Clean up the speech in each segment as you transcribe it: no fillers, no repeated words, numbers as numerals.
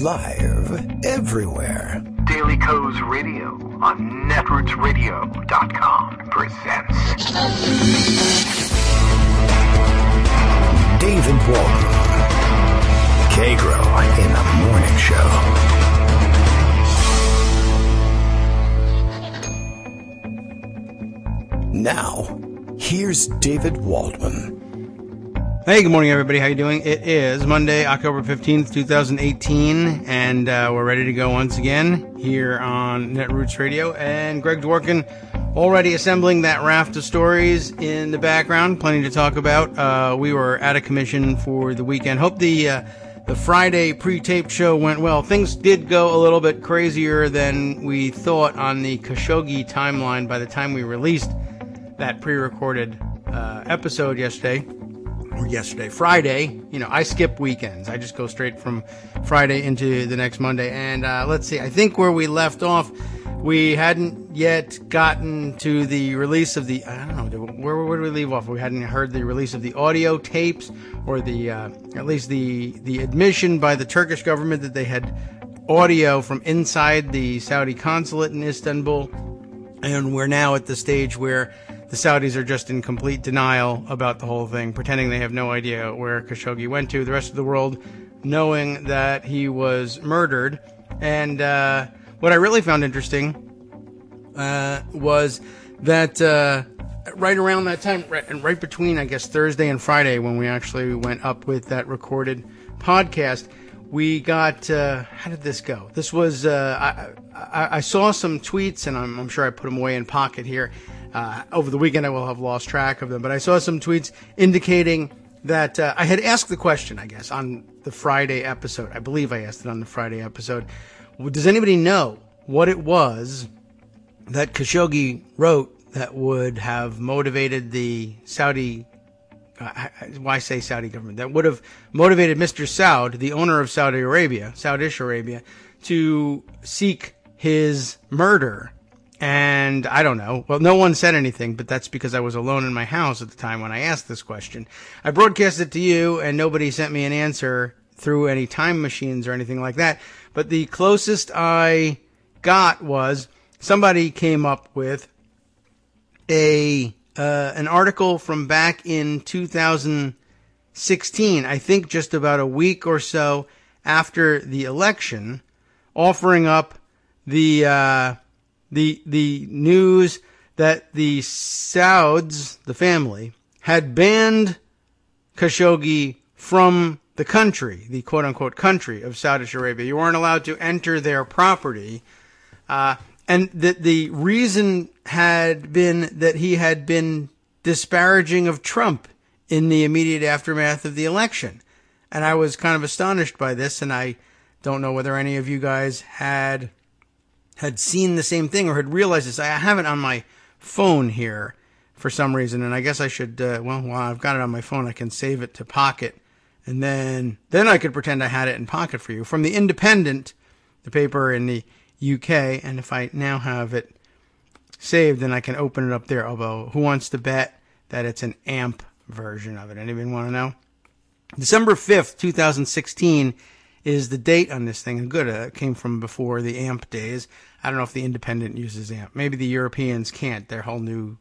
Live everywhere. Daily Co's Radio on netrootsradio.com presents David Waldron. Kagro in the Morning Show. Now, here's David Waldman. Hey, good morning, everybody. How you doing? It is Monday, October 15th, 2018, and we're ready to go once again here on Netroots Radio. And Greg Dworkin already assembling that raft of stories in the background. Plenty to talk about. We were out of commission for the weekend. Hope the Friday pre-taped show went well. Things did go a little bit crazier than we thought on the Khashoggi timeline by the time we released that pre-recorded episode Friday. You know, I skip weekends. I just go straight from Friday into the next Monday. And let's see, I think where we left off, we hadn't yet gotten to the release of the, I don't know, where did we leave off? We hadn't heard the release of the audio tapes, or the, at least the admission by the Turkish government that they had audio from inside the Saudi consulate in Istanbul. And we're now at the stage where the Saudis are just in complete denial about the whole thing, pretending they have no idea where Khashoggi went to. The rest of the world knowing that he was murdered. And what I really found interesting was that right around that time, right between, I guess, Thursday and Friday, when we actually went up with that recorded podcast, we got, how did this go? This was, I saw some tweets, and I'm sure I put them away in pocket here. Over the weekend, I will have lost track of them, but I saw some tweets indicating that I had asked the question, I guess, on the Friday episode. I believe I asked it on the Friday episode. Does anybody know what it was that Khashoggi wrote that would have motivated the Saudi, why say Saudi government, that would have motivated Mr. Saud, the owner of Saudi Arabia, Saudish Arabia, to seek his murder? And I don't know. Well, no one said anything, but that's because I was alone in my house at the time when I asked this question. I broadcast it to you, and nobody sent me an answer through any time machines or anything like that. But the closest I got was somebody came up with an article from back in 2016, I think just about a week or so after the election, offering up the news that the Sauds, the family, had banned Khashoggi from the country, the quote-unquote country of Saudi Arabia. You weren't allowed to enter their property. And that the reason had been that he had been disparaging of Trump in the immediate aftermath of the election. And I was kind of astonished by this, and I don't know whether any of you guys had seen the same thing or had realized this. I have it on my phone here for some reason, and I guess I should, while I've got it on my phone, I can save it to Pocket, and then I could pretend I had it in Pocket for you. From The Independent, the paper in the UK, and if I now have it saved, then I can open it up there, although who wants to bet that it's an AMP version of it? Anyone want to know? December 5th, 2016 is the date on this thing. Good, it came from before the AMP days. I don't know if the Independent uses AMP. Maybe the Europeans can't. Their whole new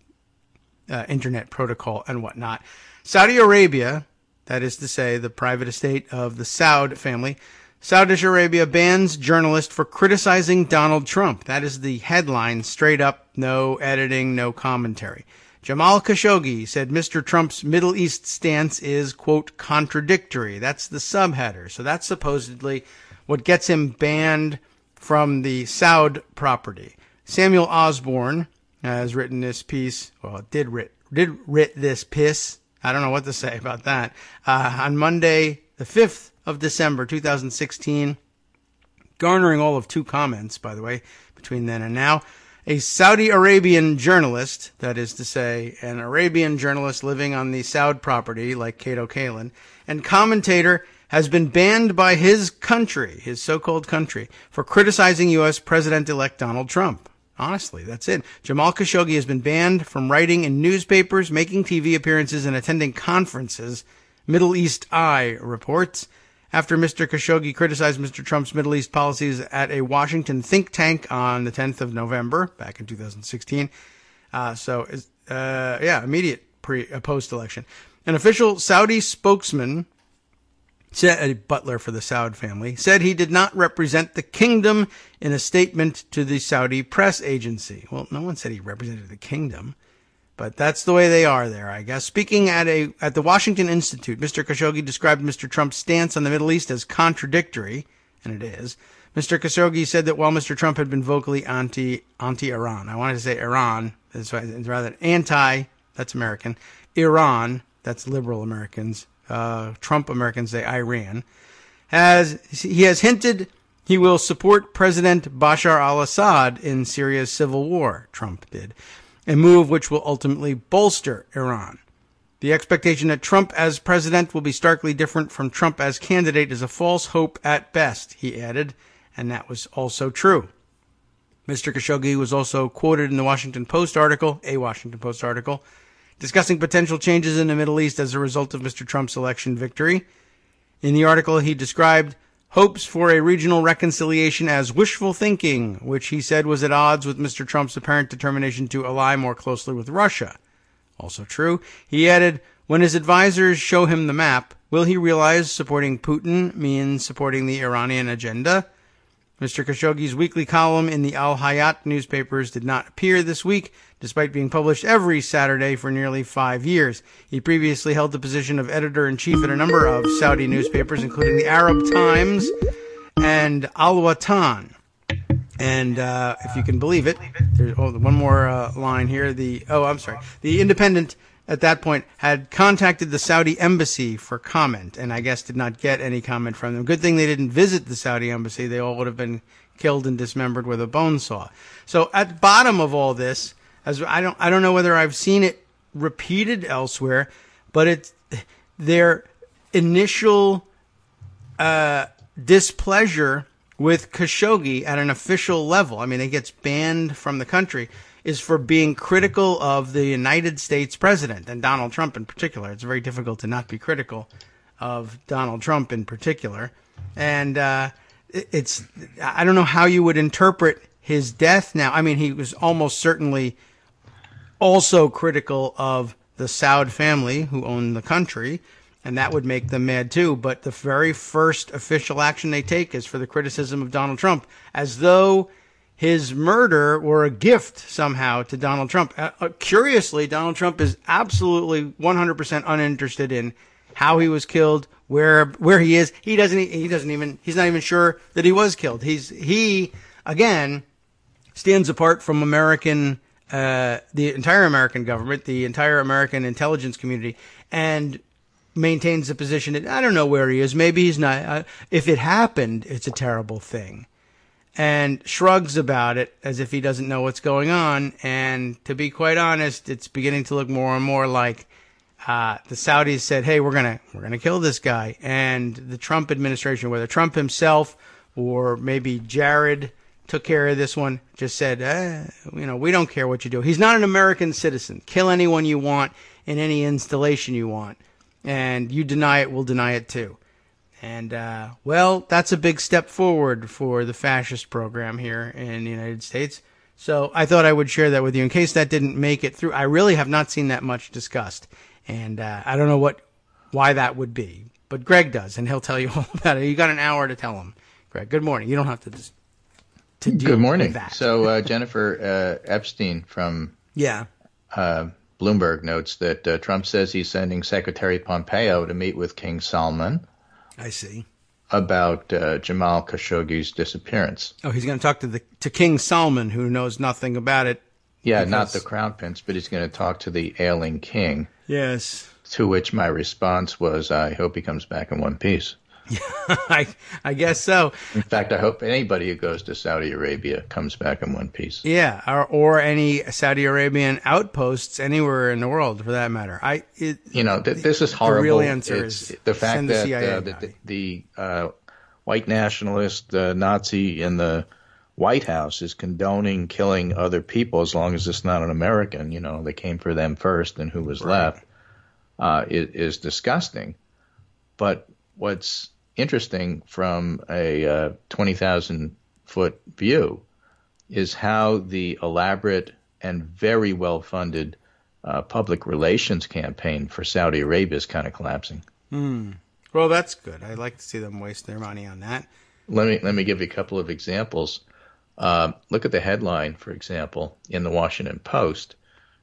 internet protocol and whatnot. Saudi Arabia, that is to say the private estate of the Saud family, Saudi Arabia bans journalist for criticizing Donald Trump. That is the headline, straight up, no editing, no commentary. Jamal Khashoggi said Mr. Trump's Middle East stance is, quote, contradictory. That's the subheader. So that's supposedly what gets him banned from the Saud property. Samuel Osborne has written this piece, well, did writ this piss. I don't know what to say about that. On Monday, the 5th of December, 2016, garnering all of 2 comments, by the way, between then and now. A Saudi Arabian journalist, that is to say, an Arabian journalist living on the Saud property, like Kato Kalin, and commentator, has been banned by his country, his so-called country, for criticizing U.S. President-elect Donald Trump. Honestly, that's it. Jamal Khashoggi has been banned from writing in newspapers, making TV appearances, and attending conferences, Middle East Eye reports. after Mr. Khashoggi criticized Mr. Trump's Middle East policies at a Washington think tank on the 10th of November, back in 2016. Immediate post-election. An official Saudi spokesman, a butler for the Saud family, said he did not represent the kingdom in a statement to the Saudi press agency. Well, no one said he represented the kingdom, but that's the way they are there, I guess. Speaking at the Washington Institute, Mr. Khashoggi described Mr. Trump's stance on the Middle East as contradictory, and it is. Mr. Khashoggi said that while Mr. Trump had been vocally anti-Iran, I wanted to say Iran, it's rather anti, that's American, Iran, that's liberal Americans, Trump Americans say Iran, he has hinted he will support President Bashar al-Assad in Syria's civil war, Trump did, a move which will ultimately bolster Iran. The expectation that Trump as president will be starkly different from Trump as candidate is a false hope at best, he added, and that was also true. Mr. Khashoggi was also quoted in the Washington Post article, discussing potential changes in the Middle East as a result of Mr. Trump's election victory. In the article, he described hopes for a regional reconciliation as wishful thinking, which he said was at odds with Mr. Trump's apparent determination to ally more closely with Russia. Also true. He added, when his advisors show him the map, will he realize supporting Putin means supporting the Iranian agenda? Mr. Khashoggi's weekly column in the Al Hayat newspapers did not appear this week, despite being published every Saturday for nearly 5 years. He previously held the position of editor-in-chief at a number of Saudi newspapers, including the Arab Times and Al Watan. And if you can believe it, there's one more line here. The Independent at that point had contacted the Saudi embassy for comment, and I guess did not get any comment from them. Good thing they didn't visit the Saudi embassy. They all would have been killed and dismembered with a bone saw. So at the bottom of all this, as I don't know whether I've seen it repeated elsewhere, but it's their initial displeasure with Khashoggi at an official level. I mean, he gets banned from the country, is for being critical of the United States president and Donald Trump in particular. It's very difficult to not be critical of Donald Trump in particular. And I don't know how you would interpret his death now. I mean, he was almost certainly also critical of the Saud family who owned the country, and that would make them mad too. But the very first official action they take is for the criticism of Donald Trump, as though his murder were a gift somehow to Donald Trump. Curiously, Donald Trump is absolutely 100% uninterested in how he was killed, where he is. He's not even sure that he was killed. He again stands apart from the entire American government, the entire American intelligence community, and maintains the position that I don't know where he is. Maybe he's not. If it happened, it's a terrible thing. And shrugs about it as if he doesn't know what's going on. And to be quite honest, it's beginning to look more and more like the Saudis said, "Hey, we're gonna kill this guy." And the Trump administration, whether Trump himself or maybe Jared took care of this one, just said, we don't care what you do. He's not an American citizen. Kill anyone you want in any installation you want, and you deny it, we'll deny it too. And, that's a big step forward for the fascist program here in the United States. So I thought I would share that with you in case that didn't make it through. I really have not seen that much discussed. And I don't know why that would be. But Greg does, and he'll tell you all about it. You got an hour to tell him. Greg, good morning. You don't have to deal good morning. With that. So Jennifer Epstein from Bloomberg notes that Trump says he's sending Secretary Pompeo to meet with King Salman. I see. About Jamal Khashoggi's disappearance. Oh, he's going to talk to King Salman, who knows nothing about it. Yeah, not the crown prince, but he's going to talk to the ailing king. Yes. To which my response was, I hope he comes back in one piece. I guess so. In fact, I hope anybody who goes to Saudi Arabia comes back in one piece. Yeah, or any Saudi Arabian outposts anywhere in the world, for that matter. This is horrible. The real answer is the fact send the CIA the white nationalist Nazi in the White House is condoning killing other people as long as it's not an American. They came for them first, and who was left is disgusting. But what's interesting from a 20,000-foot view is how the elaborate and very well-funded public relations campaign for Saudi Arabia is kind of collapsing. Well, that's good. I'd like to see them waste their money on that. Let me give you a couple of examples. Look at the headline, for example, in the Washington Post.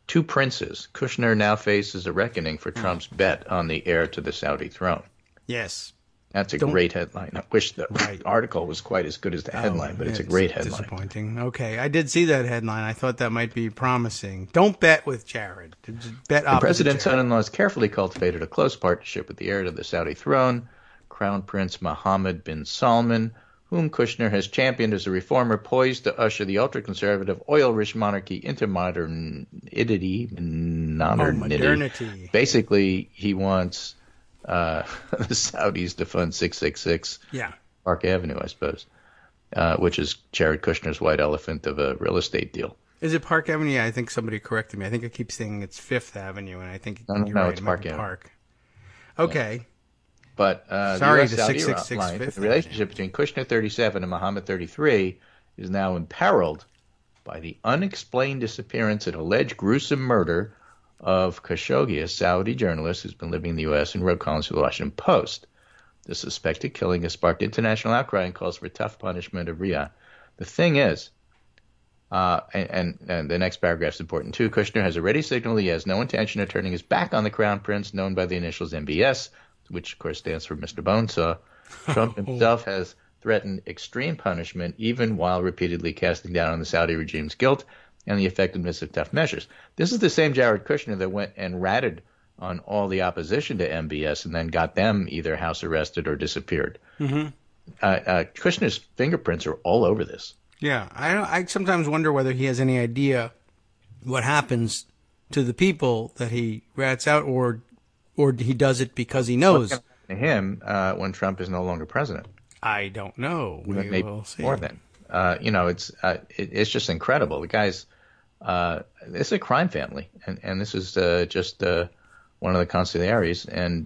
Two princes. Kushner now faces a reckoning for Trump's bet on the heir to the Saudi throne. Yes. That's a great headline. I wish the article was quite as good as the headline, but it's a great headline. Disappointing. Okay, I did see that headline. I thought that might be promising. Don't bet with Jared. Bet opposite the president's Jared. son-in-law has carefully cultivated a close partnership with the heir to the Saudi throne, Crown Prince Mohammed bin Salman, whom Kushner has championed as a reformer poised to usher the ultra-conservative, oil-rich monarchy into modernity. Basically, he wants the Saudis to fund 666 Park Avenue, I suppose, which is Jared Kushner's white elephant of a real estate deal. Is it Park Avenue? Yeah, I think somebody corrected me. I think I keep saying it's Fifth Avenue, and I think No, right, it's Park Avenue. Park. Okay. Yeah. But Sorry, the the US-Saudi 666 line, Fifth the relationship between Kushner 37 and Mohammed 33 is now imperiled by the unexplained disappearance and alleged gruesome murder of Khashoggi, a Saudi journalist who's been living in the U.S. and wrote columns for the Washington Post. The suspected killing has sparked international outcry and calls for tough punishment of Riyadh. The thing is, and the next paragraph is important too, Kushner has already signaled he has no intention of turning his back on the Crown Prince, known by the initials MBS, which of course stands for Mr. Bonesaw. Trump himself has threatened extreme punishment, even while repeatedly casting doubt on the Saudi regime's guilt and the effectiveness of tough measures. This is the same Jared Kushner that went and ratted on all the opposition to MBS and then got them either house arrested or disappeared. Kushner's fingerprints are all over this. Yeah, I sometimes wonder whether he has any idea what happens to the people that he rats out, or he does it because he knows. What's going to happen to him when Trump is no longer president? I don't know. We will see. More than. It's just incredible. The guy's it's a crime family, and this is just one of the consigliaries, and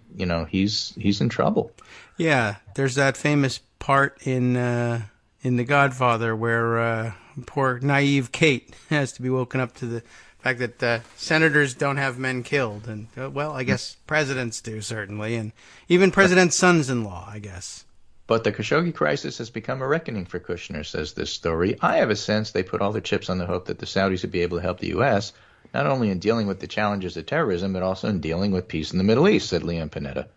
he's in trouble. Yeah, there's that famous part in The Godfather where poor naive Kate has to be woken up to the fact that senators don't have men killed, and I guess presidents do, certainly, and even president's sons-in-law, I guess. But the Khashoggi crisis has become a reckoning for Kushner, says this story. I have a sense they put all their chips on the hope that the Saudis would be able to help the U.S., not only in dealing with the challenges of terrorism, but also in dealing with peace in the Middle East, said Leon Panetta.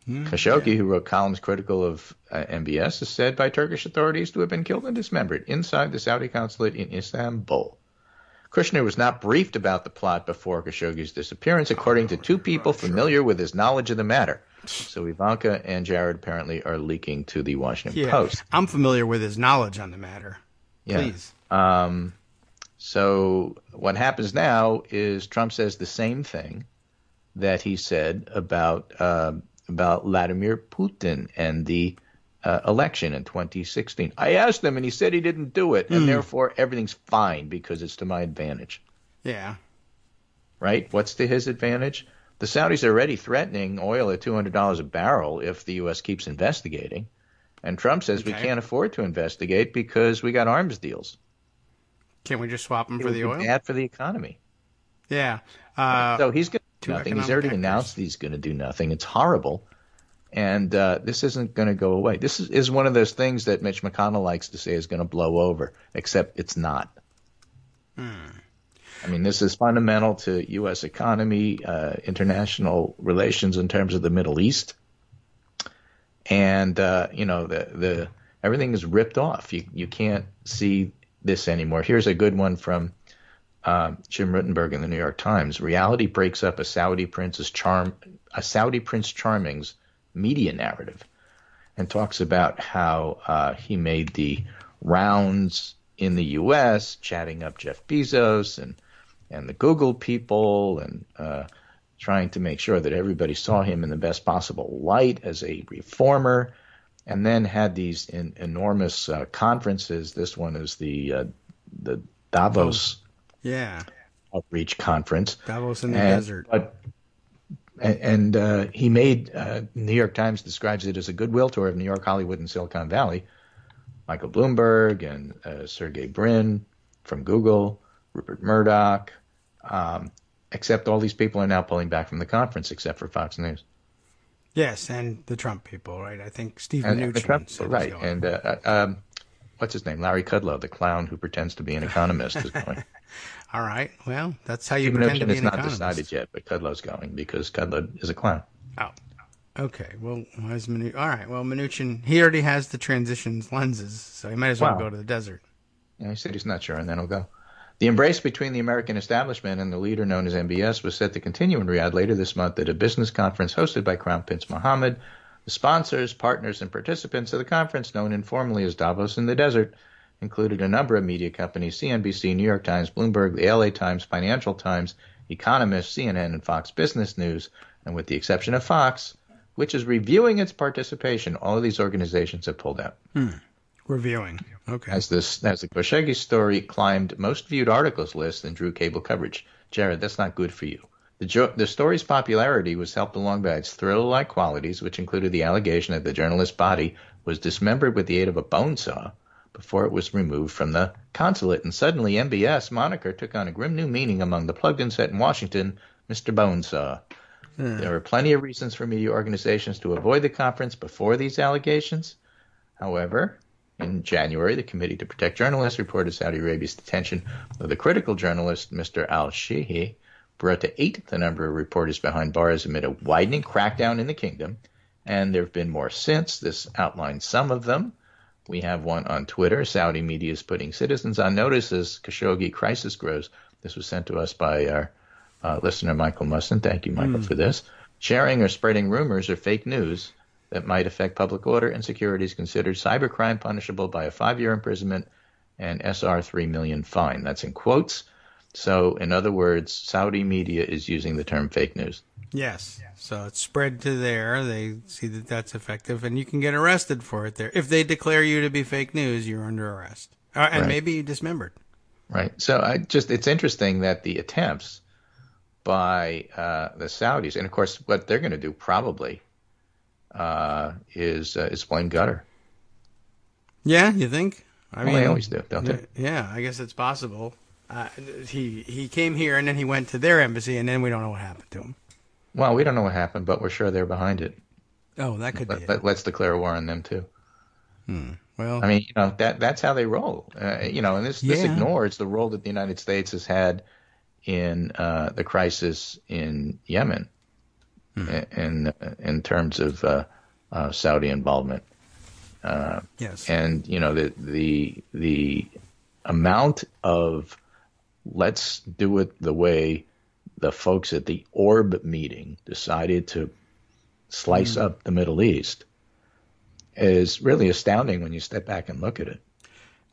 Khashoggi, who wrote columns critical of MBS, is said by Turkish authorities to have been killed and dismembered inside the Saudi consulate in Istanbul. Kushner was not briefed about the plot before Khashoggi's disappearance, according to two people familiar with his knowledge of the matter. So Ivanka and Jared apparently are leaking to the Washington Post. I'm familiar with his knowledge on the matter. Please. So what happens now is Trump says the same thing that he said about Vladimir Putin and the election in 2016. I asked him, and he said he didn't do it, and therefore everything's fine because it's to my advantage. Yeah. Right? What's to his advantage? The Saudis are already threatening oil at $200 a barrel if the U.S. keeps investigating. And Trump says we can't afford to investigate because we got arms deals. Can't we just swap them for the oil? Bad for the economy. Yeah. So he's going to do nothing. He's already announced he's going to do nothing. It's horrible. And this isn't going to go away. This is one of those things that Mitch McConnell likes to say is going to blow over, except it's not. I mean, this is fundamental to U.S. economy, international relations in terms of the Middle East. And, everything is ripped off. You can't see this anymore. Here's a good one from Jim Rittenberg in the New York Times. Reality breaks up a Saudi Prince Charming's media narrative and talks about how he made the rounds in the U.S., chatting up Jeff Bezos and the Google people and trying to make sure that everybody saw him in the best possible light as a reformer, and then had these enormous conferences. This one is the Davos outreach conference. Davos in the desert. But And he made New York Times describes it as a goodwill tour of New York, Hollywood, and Silicon Valley. Michael Bloomberg and Sergey Brin from Google, Rupert Murdoch, except all these people are now pulling back from the conference, except for Fox News. Yes, and the Trump people, right? I think Steve Mnuchin. Right, and what's his name? Larry Kudlow, the clown who pretends to be an economist, is going. All right, well, that's how you Steve pretend to be Mnuchin an economist. It's not decided yet, but Kudlow's going because Kudlow is a clown. Oh, okay. Well, why is Mnuchin? All right. Well, Mnuchin, he already has the transitions lenses, so he might as well go to the desert. Yeah, he said he's not sure, and then he'll go. The embrace between the American establishment and the leader known as MBS was set to continue in Riyadh later this month at a business conference hosted by Crown Prince Mohammed. The sponsors, partners, and participants of the conference, known informally as Davos in the Desert, included a number of media companies: CNBC, New York Times, Bloomberg, the LA Times, Financial Times, Economist, CNN, and Fox Business News. And with the exception of Fox, which is reviewing its participation, all of these organizations have pulled out. Reviewing. Okay. As the Khashoggi story climbed most viewed articles list and drew cable coverage. Jared, that's not good for you. The story's popularity was helped along by its thriller-like qualities, which included the allegation that the journalist's body was dismembered with the aid of a bone saw before it was removed from the consulate. And suddenly, MBS moniker took on a grim new meaning among the plugged-in set in Washington, Mr. Bonesaw. There were plenty of reasons for media organizations to avoid the conference before these allegations. However, in January, the Committee to Protect Journalists reported Saudi Arabia's detention of the critical journalist Mr. al-Shihi, brought to 8 the number of reporters behind bars amid a widening crackdown in the kingdom. And there have been more since. This outlines some of them. We have one on Twitter. Saudi media is putting citizens on notice as Khashoggi crisis grows. This was sent to us by our listener, Michael Musson. Thank you, Michael, for this. Sharing or spreading rumors or fake news that might affect public order and security is considered cybercrime, punishable by a 5-year imprisonment and SR 3 million fine. That's in quotes. So, in other words, Saudi media is using the term fake news. Yes. So it's spread to there. They see that that's effective, and you can get arrested for it there. If they declare you to be fake news, you're under arrest. And maybe dismembered. Right. So it's interesting that the attempts by the Saudis, and of course what they're going to do probably is blame Qatar. Yeah, you think? I mean, they always do, don't they? Yeah, I guess it's possible. He came here and then he went to their embassy and then we don't know what happened to him. Well, we don't know what happened, but we're sure they're behind it. Oh, that could be it. Let's declare war on them too. Well, I mean, that's how they roll. And this ignores the role that the United States has had in the crisis in Yemen, in terms of Saudi involvement. Yes, and the amount of let's do it the way the folks at the Orb meeting decided to slice up the Middle East is really astounding when you step back and look at it.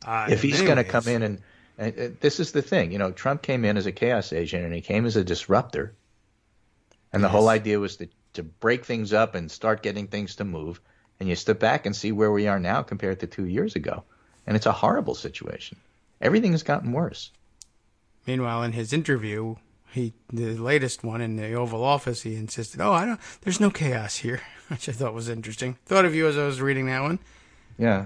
If he's going to come in and this is the thing, Trump came in as a chaos agent and he came as a disruptor. And the whole idea was to break things up and start getting things to move. And you step back and see where we are now compared to 2 years ago. And it's a horrible situation. Everything has gotten worse. Meanwhile, in his interview, the latest one in the Oval Office, he insisted, there's no chaos here, which I thought was interesting. Thought of you as I was reading that one. Yeah.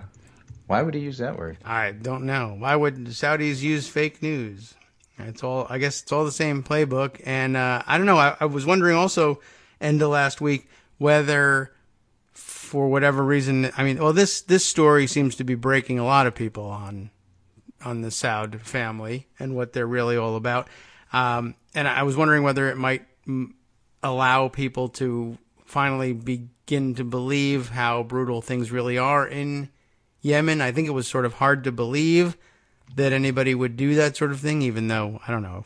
Why would he use that word? I don't know. Why would the Saudis use fake news? I guess it's all the same playbook. And I don't know. I was wondering also, end of last week, whether for whatever reason, this story seems to be breaking a lot of people on the Saud family and what they're really all about. And I was wondering whether it might allow people to finally begin to believe how brutal things really are in Yemen. I think it was sort of hard to believe that anybody would do that sort of thing, even though, I don't know,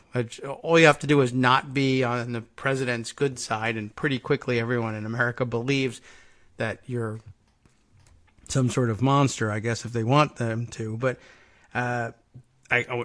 all you have to do is not be on the president's good side, and pretty quickly everyone in America believes that you're some sort of monster, I guess, if they want them to. But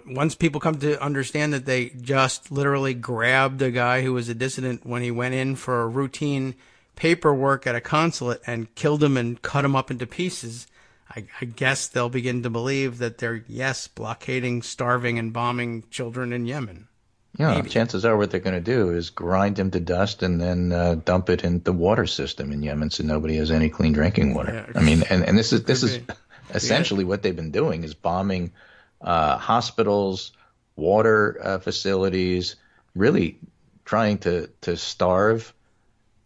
once people come to understand that they just literally grabbed a guy who was a dissident when he went in for a routine paperwork at a consulate and killed him and cut him up into pieces, I guess they'll begin to believe that they're, blockading, starving, and bombing children in Yemen. Maybe. chances are what they're going to do is grind him to dust and then dump it in the water system in Yemen, so nobody has any clean drinking water. Yeah. I mean, and this is be. essentially what they've been doing is bombing hospitals, water facilities, really trying to starve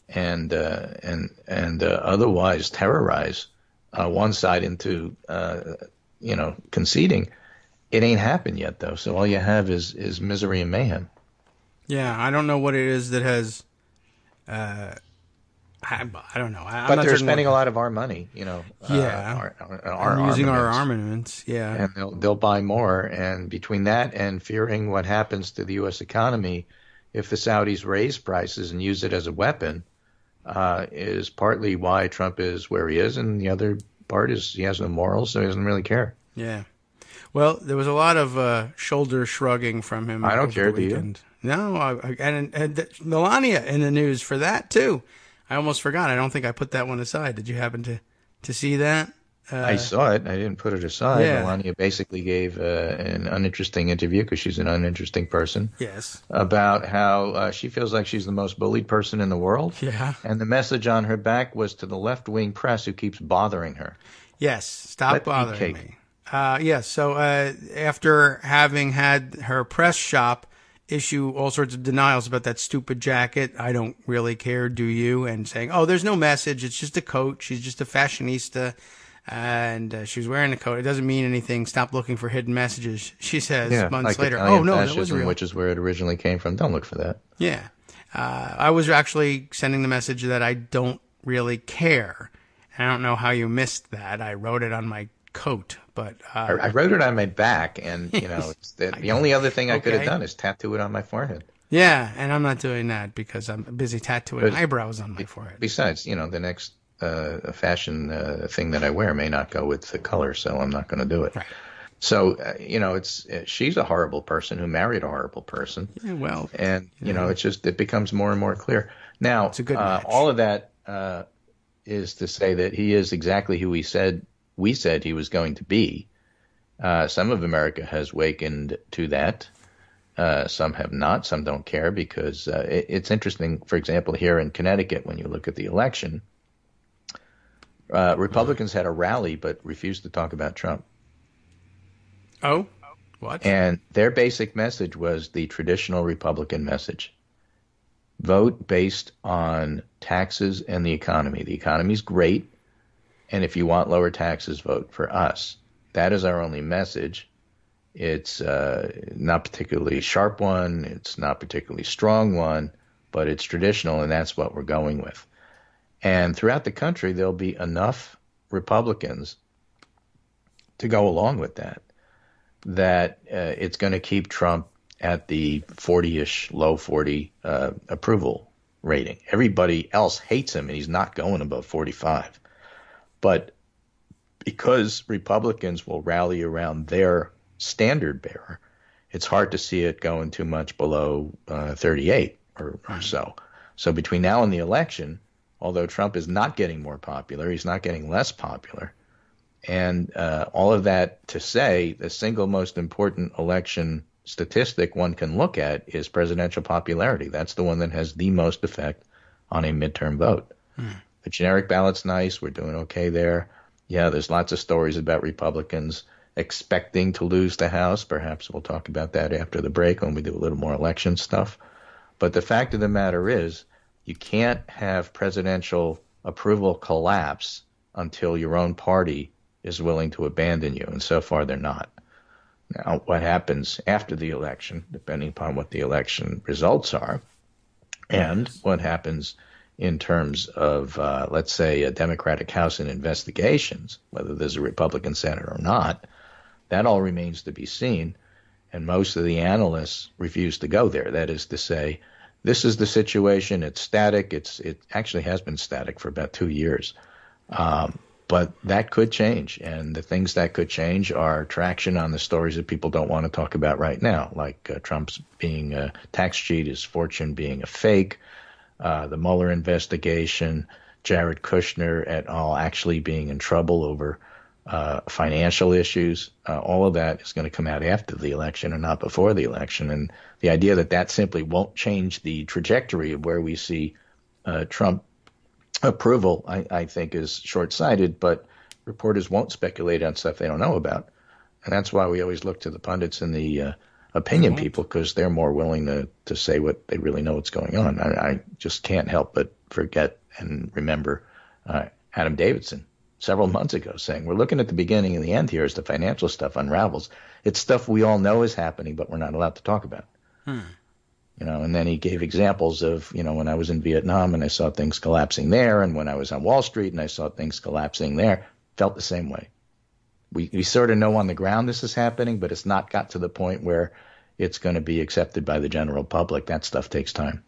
and otherwise terrorize one side into conceding. It ain't happened yet, though. So all you have is misery and mayhem. Yeah, I don't know what it is that has. I don't know. I'm But not they're certain spending what- a lot of our money, Yeah, our using our armaments. armaments. Yeah, And they'll buy more. And between that and fearing what happens to the U.S. economy if the Saudis raise prices and use it as a weapon, is partly why Trump is where he is. And the other part is he has no morals, so he doesn't really care. yeah. Well, there was a lot of shoulder shrugging from him. I don't over care, the do you? weekend. No, and Melania in the news for that too. I almost forgot. I don't think I put that one aside. Did you happen to see that? I saw it. I didn't put it aside. Yeah. Melania basically gave an uninteresting interview because she's an uninteresting person. Yes. About how she feels like she's the most bullied person in the world. Yeah. And the message on her back was to the left-wing press who keeps bothering her. Yes. Stop Let me bothering cake. me. Yes. So after having had her press shop issue all sorts of denials about that stupid jacket, I don't really care, do you? And saying, oh, there's no message. It's just a coat. She's just a fashionista. And she was wearing a coat. It doesn't mean anything. Stop looking for hidden messages, she says months like later. Italian Oh, no, that was fascism, real. which is where it originally came from. Don't look for that. Yeah. I was actually sending the message that I don't really care. And I don't know how you missed that. I wrote it on my coat, but I wrote it on my back, and it's the only other thing I could have Okay. done is tattoo it on my forehead. yeah, and I'm not doing that because I'm busy tattooing eyebrows on my forehead. Besides, the next fashion thing that I wear may not go with the color, so I'm not going to do it. Right. So, she's a horrible person who married a horrible person. Yeah, well, And, it becomes more and more clear. Now, It's a good match. all of that is to say that he is exactly who we said he was going to be. Some of America has wakened to that. Some have not. Some don't care because it's interesting, for example, here in Connecticut, when you look at the election, Republicans had a rally but refused to talk about Trump. oh, what? And their basic message was the traditional Republican message. Vote based on taxes and the economy. The economy's great, and if you want lower taxes, vote for us. That is our only message. It's not particularly sharp one. It's not particularly strong one, but it's traditional, and that's what we're going with. And throughout the country, there'll be enough Republicans to go along with that it's going to keep Trump at the 40-ish, low 40 approval rating. Everybody else hates him, and he's not going above 45. But because Republicans will rally around their standard bearer, it's hard to see it going too much below 38 or so. So between now and the election, although Trump is not getting more popular, he's not getting less popular. And all of that to say, the single most important election statistic one can look at is presidential popularity. That's the one that has the most effect on a midterm vote. The generic ballot's nice. We're doing okay there. Yeah, there's lots of stories about Republicans expecting to lose the House. Perhaps we'll talk about that after the break when we do a little more election stuff. But the fact of the matter is, you can't have presidential approval collapse until your own party is willing to abandon you, and so far they're not. Now, what happens after the election, depending upon what the election results are, and what happens in terms of, let's say, a Democratic House and investigations, whether there's a Republican Senate or not, that all remains to be seen, and most of the analysts refuse to go there. That is to say, this is the situation, it's static, it actually has been static for about 2 years. But that could change, and the things that could change are traction on the stories that people don't want to talk about right now, like Trump's being a tax cheat, his fortune being a fake, the Mueller investigation, Jared Kushner et al. Actually being in trouble over financial issues. All of that is going to come out after the election and not before the election. And the idea that that simply won't change the trajectory of where we see Trump approval, I think, is short-sighted. But reporters won't speculate on stuff they don't know about. And that's why we always look to the pundits and the opinion people, because they're more willing to say what they really know what's going on. I just can't help but forget and remember Adam Davidson several months ago saying, we're looking at the beginning and the end here as the financial stuff unravels. It's stuff we all know is happening, but we're not allowed to talk about. And then he gave examples of, when I was in Vietnam and I saw things collapsing there, and when I was on Wall Street and I saw things collapsing there, felt the same way. We sort of know on the ground this is happening, but it's not got to the point where it's going to be accepted by the general public. That stuff takes time.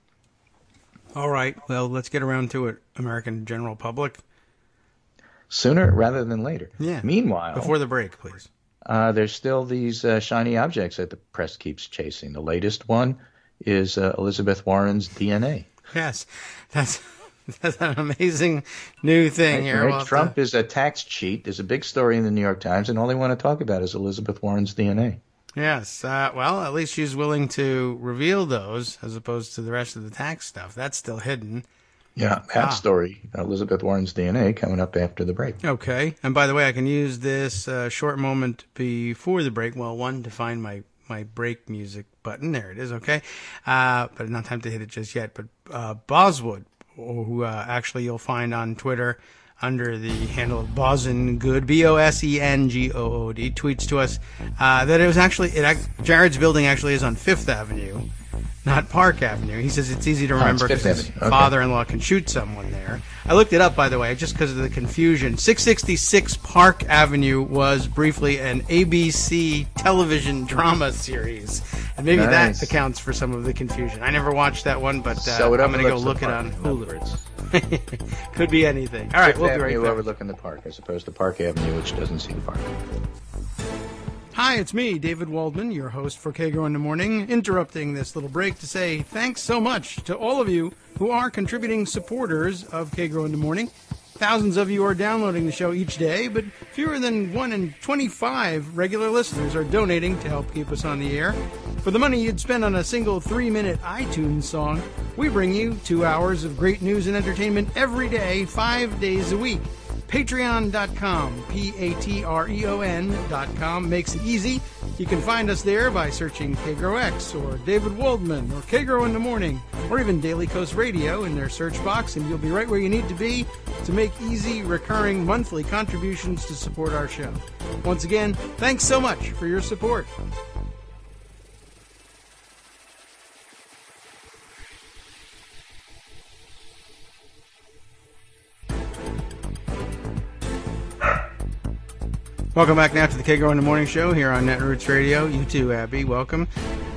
All right. Well, let's get around to it, American general public. Sooner rather than later. Yeah. Meanwhile, before the break, please. There's still these shiny objects that the press keeps chasing. The latest one is Elizabeth Warren's DNA. Yes. That's an amazing new thing here. Right? Trump is a tax cheat. There's a big story in the New York Times, and all they want to talk about is Elizabeth Warren's DNA. Yes. Well, at least she's willing to reveal those as opposed to the rest of the tax stuff. That's still hidden. Yeah, that story, Elizabeth Warren's DNA, coming up after the break. Okay. And by the way, I can use this short moment before the break. Well, one, to find my break music button. There it is. Okay. But not time to hit it just yet. But Boswood, who actually you'll find on Twitter under the handle of Bosengood, Bosengood, tweets to us that it was actually Jared's building actually is on Fifth Avenue, not Park Avenue. He says it's easy to remember because his father-in-law can shoot someone there. I looked it up, by the way, just because of the confusion. 666 Park Avenue was briefly an ABC television drama series, and maybe that accounts for some of the confusion. I never watched that one, but I'm going to go look it on Hulu. Could be anything. All right, we'll be right back. Overlooking the park as opposed to Park Avenue, which doesn't see the park. Hi, it's me, David Waldman, your host for Kagro in the Morning, interrupting this little break to say thanks so much to all of you who are contributing supporters of Kagro in the Morning. Thousands of you are downloading the show each day, but fewer than 1 in 25 regular listeners are donating to help keep us on the air. For the money you'd spend on a single 3-minute iTunes song, we bring you 2 hours of great news and entertainment every day, 5 days a week. Patreon.com, Patreon.com makes it easy. You can find us there by searching KagroX or David Waldman or Kagro in the Morning or even Daily Coast Radio in their search box, and you'll be right where you need to be to make easy, recurring monthly contributions to support our show. Once again, thanks so much for your support. Welcome back now to the Kagro in the Morning Show here on Netroots Radio. You too, Abby. Welcome.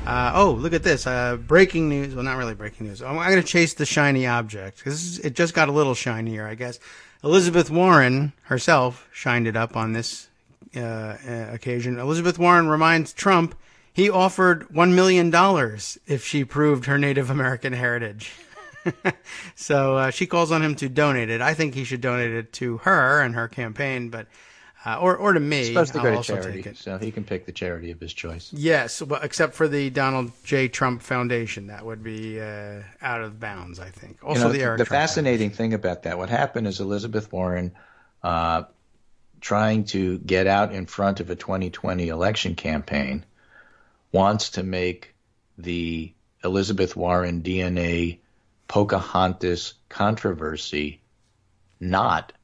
Look at this. Breaking news. Well, not really breaking news. I'm going to chase the shiny object because it just got a little shinier, I guess. Elizabeth Warren herself shined it up on this occasion. Elizabeth Warren reminds Trump he offered $1 million if she proved her Native American heritage. So she calls on him to donate it. I think he should donate it to her and her campaign, but or to me. It's supposed to go to also charity, take it. so he can pick the charity of his choice. Yes, well, except for the Donald J. Trump Foundation. That would be out of bounds, I think. Also, the Eric The Trump fascinating thing about that, what happened is Elizabeth Warren trying to get out in front of a 2020 election campaign wants to make the Elizabeth Warren DNA Pocahontas controversy not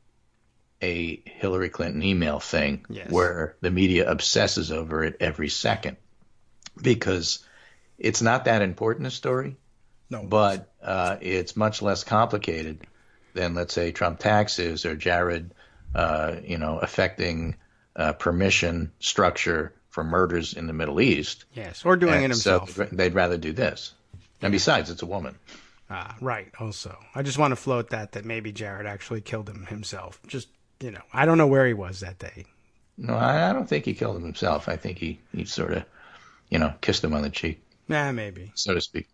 a Hillary Clinton email thing where the media obsesses over it every second, because it's not that important a story, but it's much less complicated than, let's say, Trump taxes or Jared, affecting permission structure for murders in the Middle East. Yes, or doing it himself. So they'd rather do this. And besides, it's a woman. Right, also. I just want to float that maybe Jared actually killed him himself. Just, I don't know where he was that day. No, I don't think he killed him himself. I think he sort of, kissed him on the cheek. Maybe. So to speak.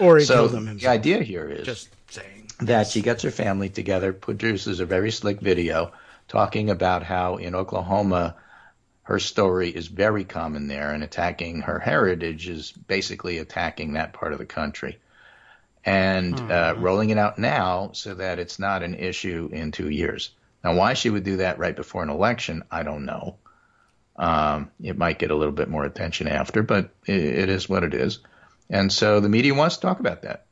Or he killed him himself. The idea here is just saying that she gets her family together, produces a very slick video, talking about how in Oklahoma her story is very common there, and attacking her heritage is basically attacking that part of the country. And rolling it out now so that it's not an issue in 2 years. Now, why she would do that right before an election, I don't know. It might get a little bit more attention after, but it is what it is. And so the media wants to talk about that.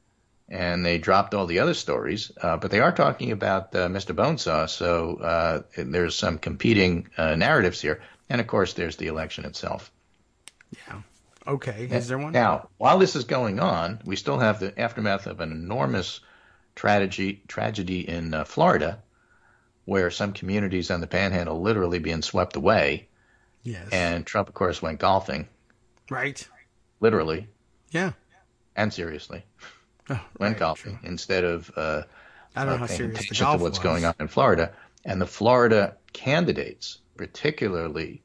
And they dropped all the other stories, but they are talking about Mr. Bonesaw, so there's some competing narratives here. And, of course, there's the election itself. Yeah. Okay. Is there one? Now, while this is going on, we still have the aftermath of an enormous tragedy in Florida, where some communities on the Panhandle literally being swept away. Yes. And Trump, of course, went golfing. Right. Literally. Yeah. And seriously. Oh, went golfing instead of I don't know how paying serious the attention golf to what's was. going on in Florida. And the Florida candidates, particularly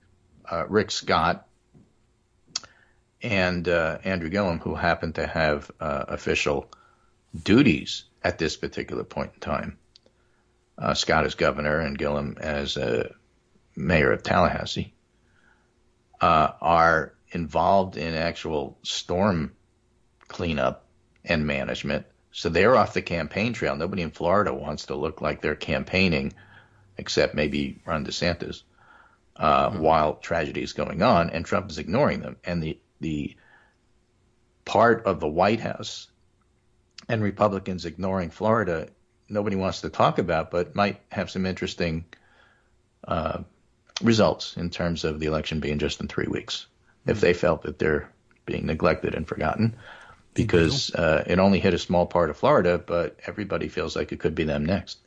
Rick Scott and Andrew Gillum, who happen to have official duties at this particular point in time. Scott as governor and Gillum as mayor of Tallahassee, are involved in actual storm cleanup and management. So they're off the campaign trail. Nobody in Florida wants to look like they're campaigning, except maybe Ron DeSantis, while tragedy is going on, and Trump is ignoring them. And the part of the White House and Republicans ignoring Florida, nobody wants to talk about, but might have some interesting results in terms of the election being just in 3 weeks, if they felt that they're being neglected and forgotten, because it only hit a small part of Florida, but everybody feels like it could be them next.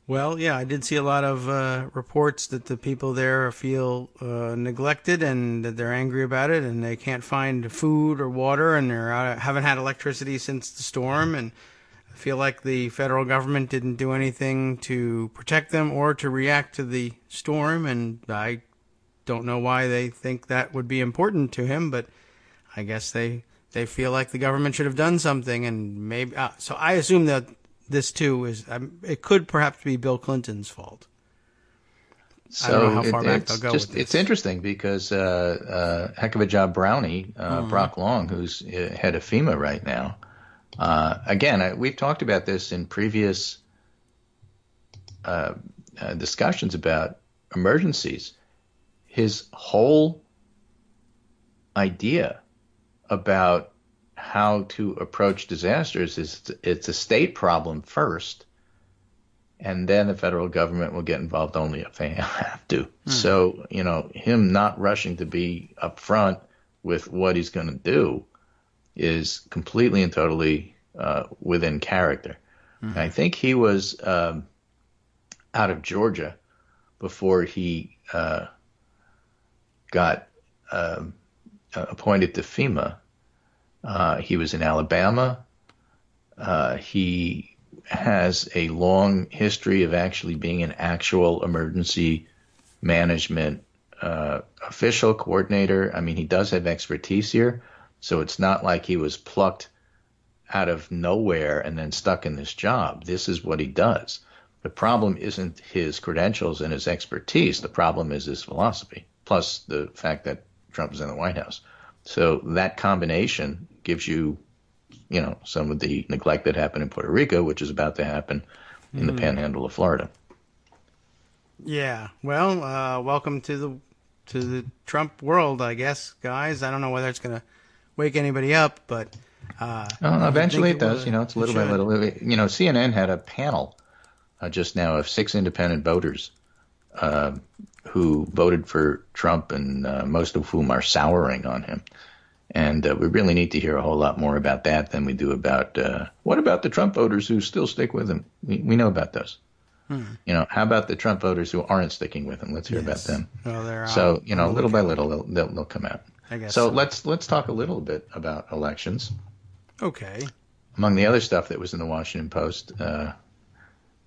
Well, yeah, I did see a lot of reports that the people there feel neglected and that they're angry about it, and they can't find food or water, and they haven't had electricity since the storm, and I feel like the federal government didn't do anything to protect them or to react to the storm, and I don't know why they think that would be important to him, but I guess they feel like the government should have done something, and maybe so I assume that this too is it could perhaps be Bill Clinton's fault. So I don't know how far back they'll go with this. It's interesting because heck of a job Brownie, Brock Long, who's head of FEMA right now. Again, we've talked about this in previous discussions about emergencies. His whole idea about how to approach disasters is it's a state problem first, and then the federal government will get involved only if they have to. So, him not rushing to be upfront with what he's going to do is completely and totally within character. And I think he was out of Georgia before he got appointed to FEMA. He was in Alabama. He has a long history of actually being an actual emergency management official coordinator. I mean, he does have expertise here, so it's not like he was plucked out of nowhere and then stuck in this job. This is what he does. The problem isn't his credentials and his expertise. The problem is his philosophy, plus the fact that Trump is in the White House. So that combination gives you, some of the neglect that happened in Puerto Rico, which is about to happen in the Panhandle of Florida. Yeah. Well, welcome to the Trump world, I guess, guys. I don't know whether it's going to wake anybody up, but eventually it does. It's little by little. CNN had a panel just now of 6 independent voters who voted for Trump, and most of whom are souring on him. And we really need to hear a whole lot more about that than we do about what about the Trump voters who still stick with him? We know about those. How about the Trump voters who aren't sticking with him? Let's hear about them. Well, so, little by little, they'll come out. I guess so. Let's talk a little bit about elections. Okay. Among the other stuff that was in the Washington Post,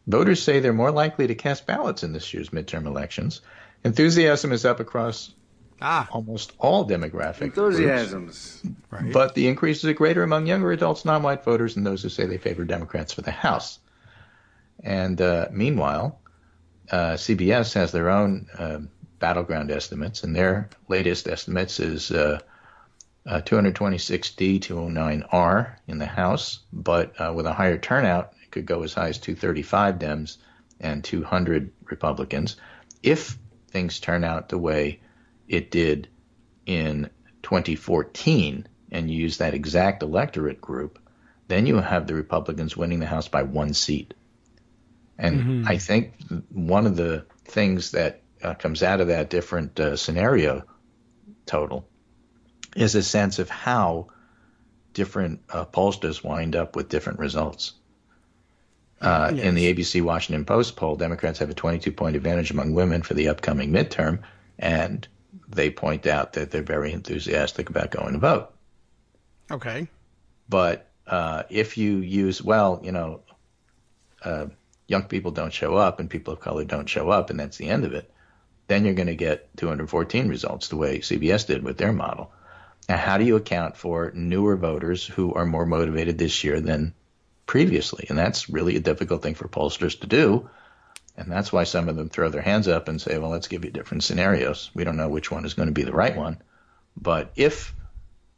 voters say they're more likely to cast ballots in this year's midterm elections. Enthusiasm is up across almost all demographic groups, right. But the increases are greater among younger adults, non-white voters, and those who say they favor Democrats for the House. And meanwhile, CBS has their own battleground estimates, and their latest estimates is 226D, 209R in the House, but with a higher turnout, it could go as high as 235 Dems and 200 Republicans. If things turn out the way it did in 2014, and you use that exact electorate group, then you have the Republicans winning the House by 1 seat. And I think one of the things that comes out of that different scenario total is a sense of how different pollsters wind up with different results. In the ABC Washington Post poll, Democrats have a 22-point advantage among women for the upcoming midterm, and they point out that they're very enthusiastic about going to vote. Okay. But if you use, young people don't show up and people of color don't show up, and that's the end of it, then you're going to get 214 results the way CBS did with their model. Now, how do you account for newer voters who are more motivated this year than previously? And that's really a difficult thing for pollsters to do. And that's why some of them throw their hands up and say, well, let's give you different scenarios. We don't know which one is going to be the right one. But if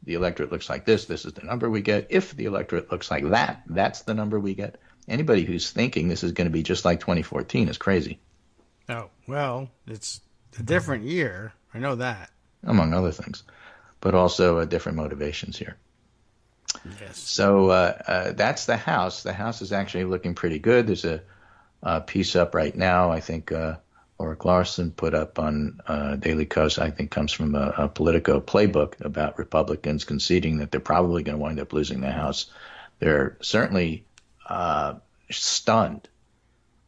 the electorate looks like this, this is the number we get. If the electorate looks like that, that's the number we get. Anybody who's thinking this is going to be just like 2014 is crazy. Oh, well, it's a different year. I know that. Among other things. But also different motivations here. Yes. So that's the House. The House is actually looking pretty good. There's a piece up right now, I think Laura Larson put up on Daily Kos, I think comes from a Politico playbook about Republicans conceding that they're probably going to wind up losing the House. They're certainly stunned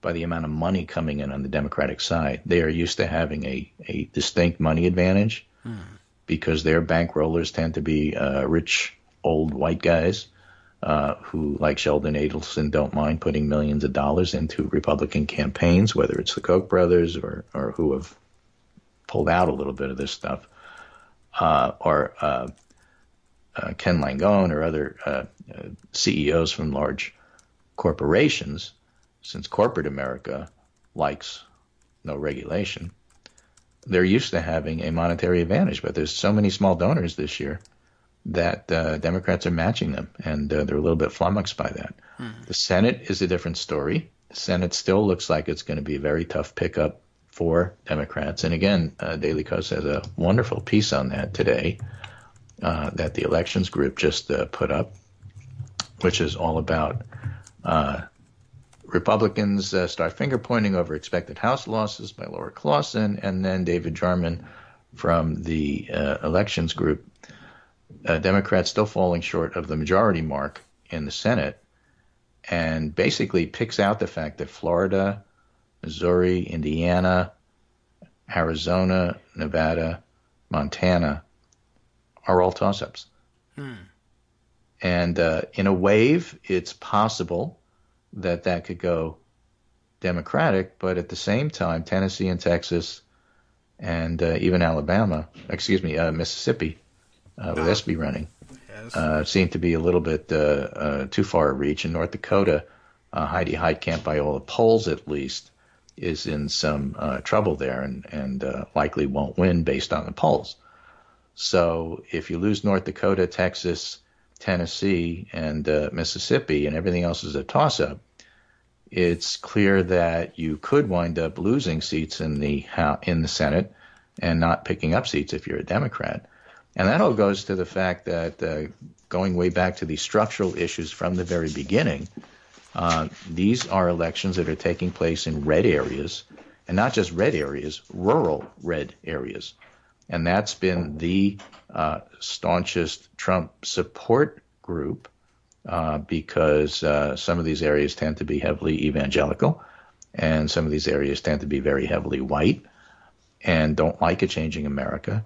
by the amount of money coming in on the Democratic side. They are used to having a distinct money advantage because their bankrollers tend to be rich old white guys who, like Sheldon Adelson, don't mind putting millions of dollars into Republican campaigns, whether it's the Koch brothers or who have pulled out a little bit of this stuff, or Ken Langone or other CEOs from large corporations, since corporate America likes no regulation. They're used to having a monetary advantage, but there's so many small donors this year that Democrats are matching them, and they're a little bit flummoxed by that. The Senate is a different story. The Senate still looks like it's going to be a very tough pickup for Democrats. And again, Daily Kos has a wonderful piece on that today that the elections group just put up, which is all about Republicans start finger-pointing over expected House losses by Laura Clausen, and then David Jarman from the elections group. Democrats still falling short of the majority mark in the Senate, and basically picks out the fact that Florida, Missouri, Indiana, Arizona, Nevada, Montana are all toss-ups. And in a wave, it's possible that could go Democratic, but at the same time, Tennessee and Texas and even Mississippi, with SB running, seem to be a little bit too far a reach. In North Dakota, Heidi Heitkamp, by all the polls at least, is in some trouble there and likely won't win based on the polls. So if you lose North Dakota, Texas, Tennessee, and Mississippi, and everything else is a toss-up, it's clear that you could wind up losing seats in the Senate and not picking up seats if you're a Democrat. And that all goes to the fact that going way back to the structural issues from the very beginning, these are elections that are taking place in red areas, and not just red areas, rural red areas. And that's been the staunchest Trump support group because some of these areas tend to be heavily evangelical, and some of these areas tend to be very heavily white and don't like a changing America,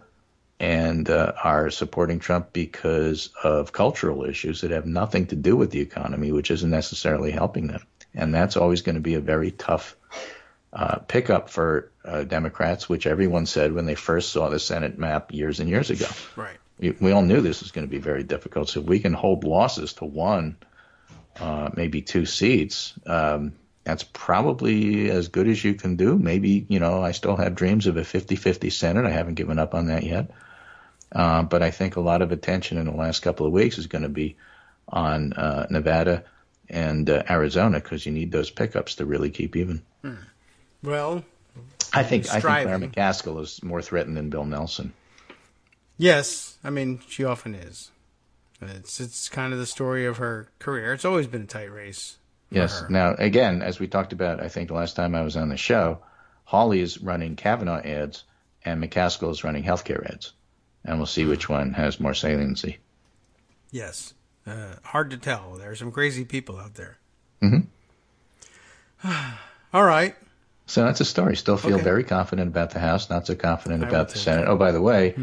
and are supporting Trump because of cultural issues that have nothing to do with the economy, which isn't necessarily helping them. And that's always going to be a very tough pickup for Democrats, which everyone said when they first saw the Senate map years and years ago. Right. We all knew this was going to be very difficult. So if we can hold losses to one, maybe two seats, and That's probably as good as you can do. Maybe, I still have dreams of a 50-50 Senate. I haven't given up on that yet. But I think a lot of attention in the last couple of weeks is going to be on Nevada and Arizona, because you need those pickups to really keep even. Well, I think Claire McCaskill is more threatened than Bill Nelson. Yes, I mean, she often is. It's kind of the story of her career. It's always been a tight race. Yes. Now, again, as we talked about, I think the last time I was on the show, Hawley is running Kavanaugh ads and McCaskill is running healthcare ads. And we'll see which one has more saliency. Yes. Hard to tell. There are some crazy people out there. Mm-hmm. All right. So that's a story. Still feel very confident about the House, not so confident about the Senate. Oh, by the way,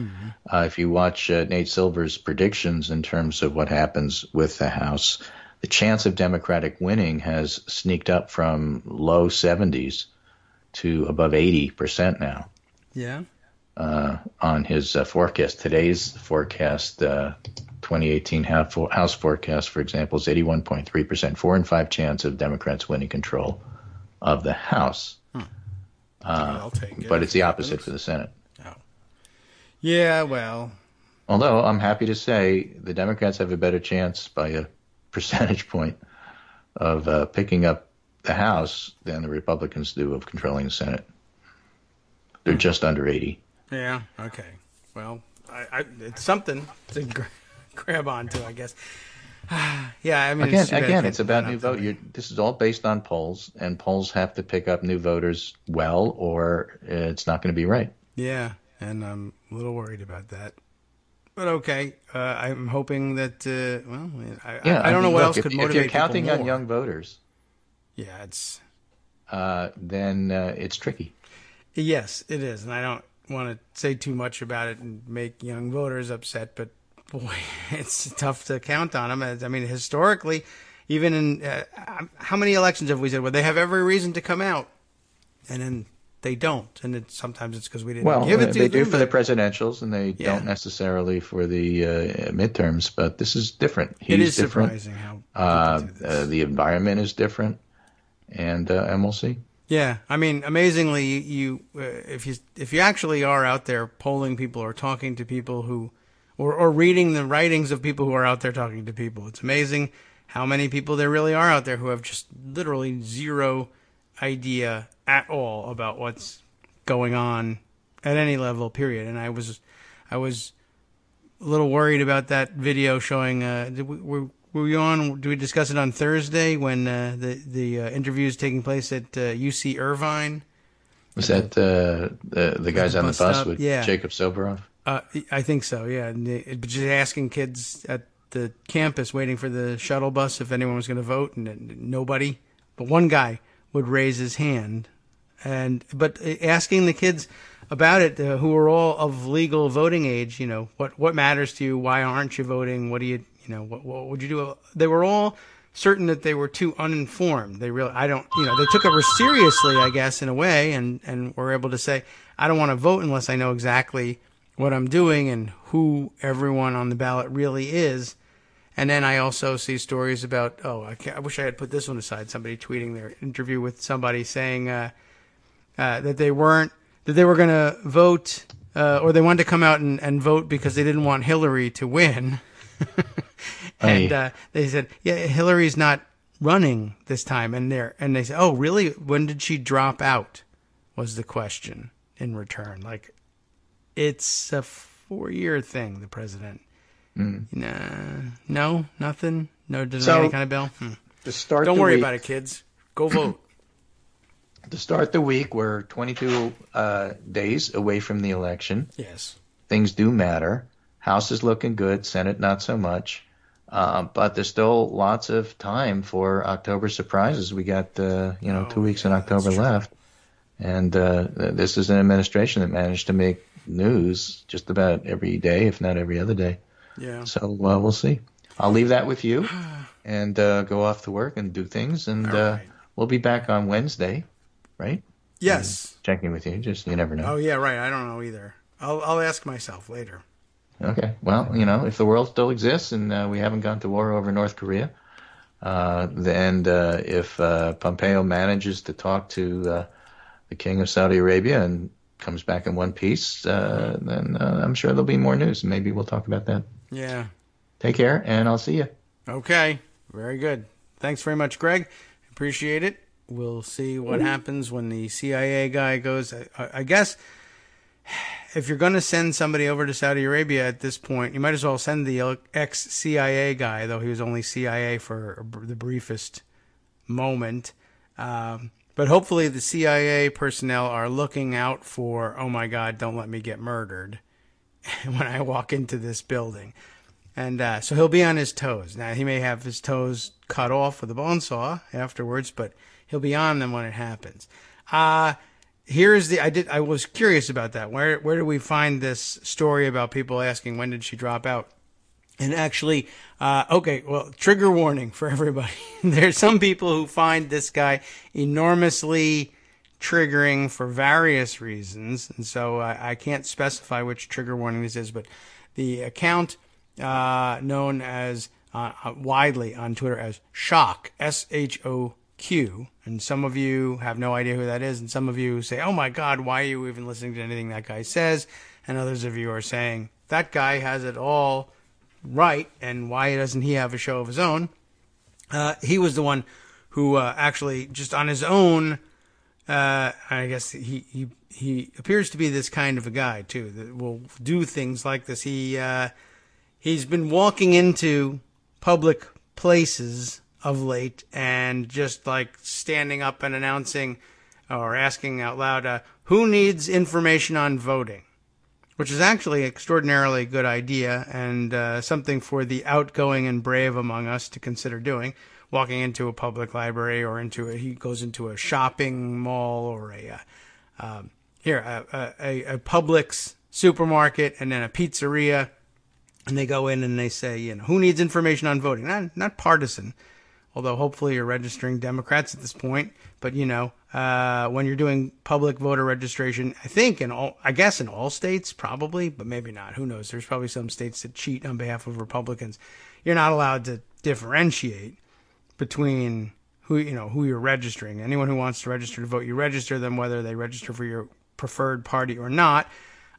if you watch Nate Silver's predictions in terms of what happens with the House, the chance of Democratic winning has sneaked up from low 70s to above 80% now. Yeah. On his forecast. Today's forecast, 2018 House forecast, for example, is 81.3%, 4 in 5 chance of Democrats winning control of the House. I'll take it. But it's the opposite for the Senate. Oh. Yeah, well. Although I'm happy to say the Democrats have a better chance by a percentage point of picking up the House than the Republicans do of controlling the Senate. They're just under 80. Yeah, okay. Well, it's something to grab onto, I guess. Yeah, I mean, it's about new vote. This is all based on polls, and polls have to pick up new voters well, or it's not going to be right. Yeah, and I'm a little worried about that. But okay, I'm hoping that. I don't know what else could motivate people. If you're counting on young voters, yeah, it's then it's tricky. Yes, it is, and I don't want to say too much about it and make young voters upset, but boy, it's tough to count on them. I mean, historically, even in how many elections have we said, well, they have every reason to come out, and then they don't, and sometimes it's because we didn't give it to them. They do for the presidentials, and they don't necessarily for the midterms, but this is different. It is surprising how the environment is different, and we'll see. Yeah, I mean, amazingly, if you actually are out there polling people or talking to people who, or reading the writings of people who are out there talking to people, it's amazing how many people there really are out there who have just literally zero idea at all about what's going on at any level, period. And I was a little worried about that video showing. Were we on? Do we discuss it on Thursday when the interview is taking place at UC Irvine? Was that the guys on the bus with Jacob Soboroff? I think so. Yeah, and just asking kids at the campus waiting for the shuttle bus if anyone was going to vote, and nobody, but one guy would raise his hand, but asking the kids about it who were all of legal voting age. What matters to you? Why aren't you voting? What do you what would you do? They were all certain that they were too uninformed. They took it seriously, I guess, in a way, and were able to say, I don't want to vote unless I know exactly what I'm doing and who everyone on the ballot really is. And then I also see stories about, I wish I had put this one aside, somebody tweeting their interview with somebody saying that they were going to vote, or they wanted to come out and vote because they didn't want Hillary to win. And they said, Hillary's not running this time. And they said, oh, really? When did she drop out? Was the question in return. Like, it's a 4-year thing, the president. No, nothing? No, doesn't ring any kind of bell? Don't worry about it, kids. Go vote. To start the week, we're 22 days away from the election. Yes. Things do matter. House is looking good, Senate not so much. But there's still lots of time for October surprises. We got 2 weeks in October left. And this is an administration that managed to make news just about every day, if not every other day. Yeah. So we'll see. I'll leave that with you and go off to work and do things. And we'll be back on Wednesday, right? Yes. Checking with you. Just, you never know. Oh, yeah, right. I don't know either. I'll ask myself later. Okay. Well, if the world still exists and we haven't gone to war over North Korea, If Pompeo manages to talk to the king of Saudi Arabia and comes back in one piece, then I'm sure there'll be more news. Maybe we'll talk about that. Yeah. Take care, and I'll see you. Okay. Very good. Thanks very much, Greg. Appreciate it. We'll see what happens when the CIA guy goes. I guess if you're going to send somebody over to Saudi Arabia at this point, you might as well send the ex-CIA guy, though he was only CIA for the briefest moment. But hopefully the CIA personnel are looking out for, oh my God, don't let me get murdered when I walk into this building. And so he'll be on his toes. Now, he may have his toes cut off with a bone saw afterwards, but he'll be on them when it happens. I was curious about that. Where do we find this story about people asking when did she drop out? And actually, trigger warning for everybody. There's some people who find this guy enormously triggering for various reasons. And so I can't specify which trigger warning this is, but the account known as widely on Twitter as Shock, SHOQ, and some of you have no idea who that is, and some of you say, oh my God, why are you even listening to anything that guy says? And others of you are saying, that guy has it all right, and why doesn't he have a show of his own? He was the one who actually, just on his own, I guess he appears to be this kind of a guy, too, that will do things like this. He's been walking into public places of late and just like standing up and announcing or asking out loud, who needs information on voting? Which is actually an extraordinarily good idea and something for the outgoing and brave among us to consider doing. Walking into a public library or he goes into a shopping mall or a Publix supermarket and then a pizzeria. And they go in and they say, who needs information on voting? Not partisan, although hopefully you're registering Democrats at this point. But, when you're doing public voter registration, I guess in all states, probably, but maybe not. Who knows? There's probably some states that cheat on behalf of Republicans. You're not allowed to differentiate between who you're registering. Anyone who wants to register to vote, you register them, whether they register for your preferred party or not.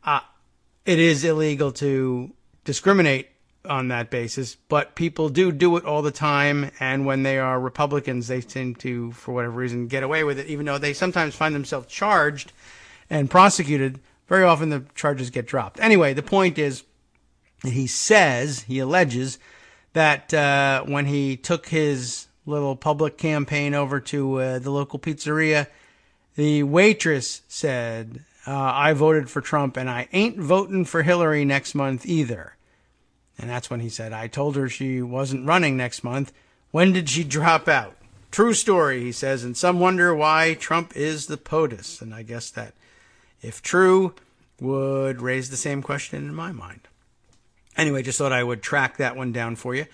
It is illegal to discriminate on that basis, but people do it all the time, and when they are Republicans, they tend to, for whatever reason, get away with it, even though they sometimes find themselves charged and prosecuted. Very often the charges get dropped. Anyway, the point is, he alleges that when he took his little public campaign over to the local pizzeria, the waitress said, I voted for Trump, and I ain't voting for Hillary next month either. And that's when he said, I told her she wasn't running next month. When did she drop out? True story, he says, and some wonder why Trump is the POTUS. And I guess that, if true, would raise the same question in my mind. Anyway, just thought I would track that one down for you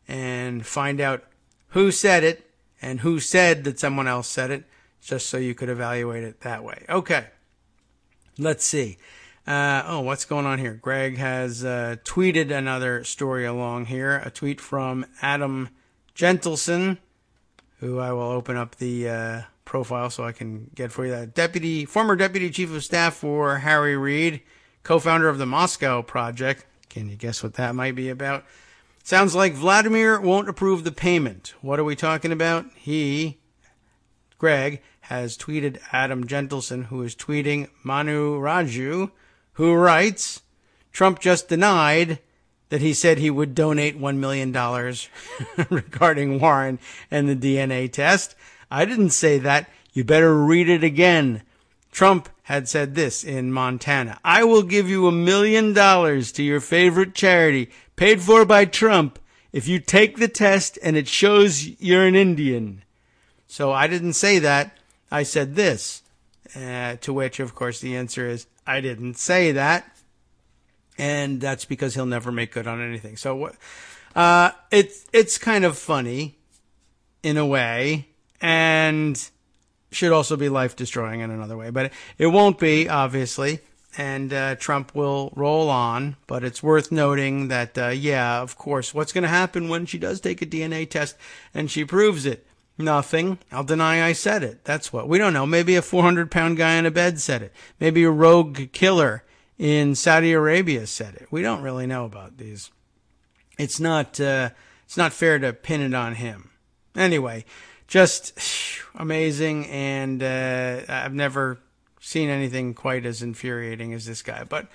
and find out who said it and who said that someone else said it, just so you could evaluate it that way. Okay, let's see. What's going on here? Greg has tweeted another story along here, a tweet from Adam Gentleson, who I will open up the profile so I can get for you. Former Deputy Chief of Staff for Harry Reid, co-founder of the Moscow Project. Can you guess what that might be about? Sounds like Vladimir won't approve the payment. What are we talking about? Greg, has tweeted Adam Gentleson, who is tweeting Manu Raju, who writes, Trump just denied that he said he would donate $1 million regarding Warren and the DNA test. I didn't say that. You better read it again. Trump had said this in Montana. I will give you $1 million to your favorite charity, paid for by Trump, if you take the test and it shows you're an Indian. So I didn't say that. I said this. To which, of course, the answer is, I didn't say that. And that's because he'll never make good on anything. So it's kind of funny in a way, and should also be life-destroying in another way. But it won't be, obviously. and Trump will roll on. But it's worth noting that, yeah, of course, what's going to happen when she does take a DNA test and she proves it? Nothing. I'll deny I said it. That's what. We don't know. Maybe a 400-pound guy in a bed said it. Maybe a rogue killer in Saudi Arabia said it. We don't really know about these. It's not fair to pin it on him. Anyway, just amazing, and I've never seen anything quite as infuriating as this guy. But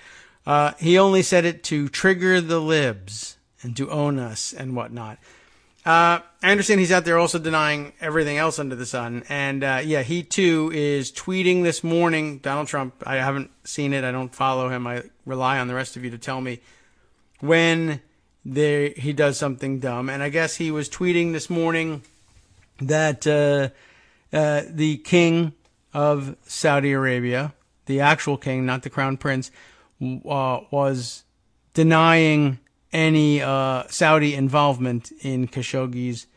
he only said it to trigger the libs and to own us and whatnot. I understand he's out there also denying everything else under the sun. And, yeah, he too is tweeting this morning, Donald Trump. I haven't seen it. I don't follow him. I rely on the rest of you to tell me when he does something dumb. And I guess he was tweeting this morning that, the king of Saudi Arabia, the actual king, not the crown prince, was denying any Saudi involvement in Khashoggi's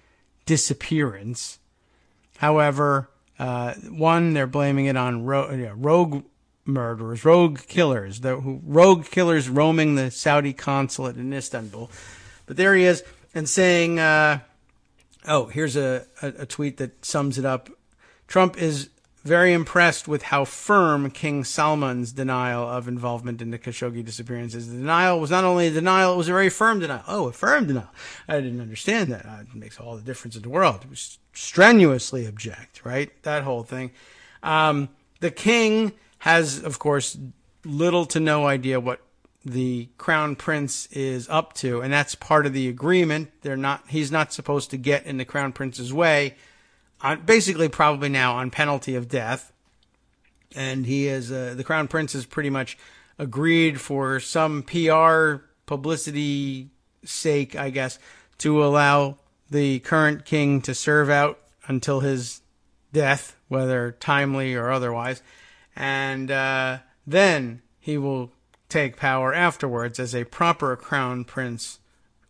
disappearance. However, they're blaming it on rogue murderers, rogue killers roaming the Saudi consulate in Istanbul. But there he is, and saying, here's a tweet that sums it up. Trump is very impressed with how firm King Salman's denial of involvement in the Khashoggi disappearance is. The denial was not only a denial, it was a very firm denial. Oh, a firm denial. I didn't understand that. It makes all the difference in the world. It was strenuously object, right? That whole thing. The king has, of course, little to no idea what the crown prince is up to, and that's part of the agreement. He's not supposed to get in the crown prince's way. Basically, probably now on penalty of death, and he is the crown prince has pretty much agreed for some PR publicity sake, I guess, to allow the current king to serve out until his death, whether timely or otherwise, and then he will take power afterwards as a proper crown prince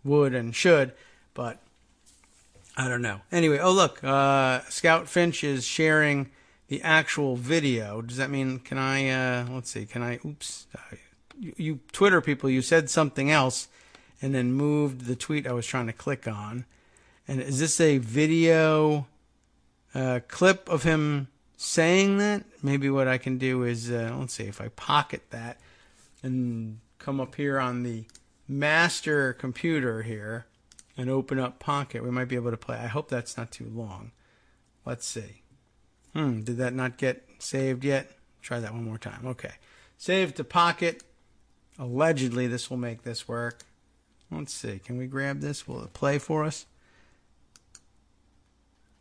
would and should, but I don't know. Anyway, look, Scout Finch is sharing the actual video. Does that mean, you Twitter people, you said something else and then moved the tweet I was trying to click on. And is this a video clip of him saying that? Maybe what I can do is, let's see, if I pocket that and come up here on the master computer here, and open up Pocket, we might be able to play. I hope that's not too long. Let's see. Did that not get saved yet? Try that one more time. Okay. Save to Pocket. Allegedly, this will make this work. Let's see. Can we grab this? Will it play for us?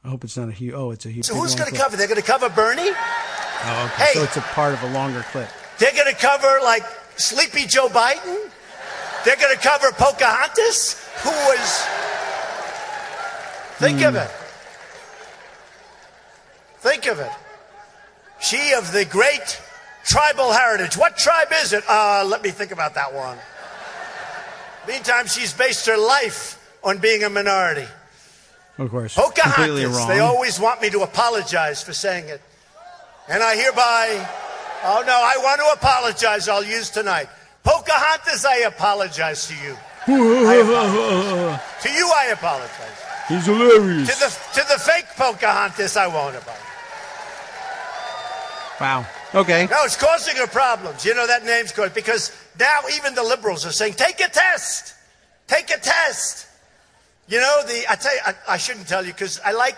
I hope it's not a huge... Oh, it's a huge... So who's going to cover? They're going to cover Bernie? Oh, okay. Hey, so it's a part of a longer clip. They're going to cover, like, Sleepy Joe Biden? They're going to cover Pocahontas, who was... Think of it. Think of it. She of the great tribal heritage. What tribe is it? Let me think about that one. Meantime, she's based her life on being a minority. Of course. Pocahontas. Completely wrong. They always want me to apologize for saying it. And I hereby... Oh, no, I want to apologize. I'll use tonight. Pocahontas, I apologize to you. To you, I apologize. He's hilarious. To the fake Pocahontas, I won't apologize. Wow. Okay. No, it's causing her problems. You know, that name's causing... Because now even the liberals are saying, take a test. Take a test. You know, I tell you, I shouldn't tell you because I like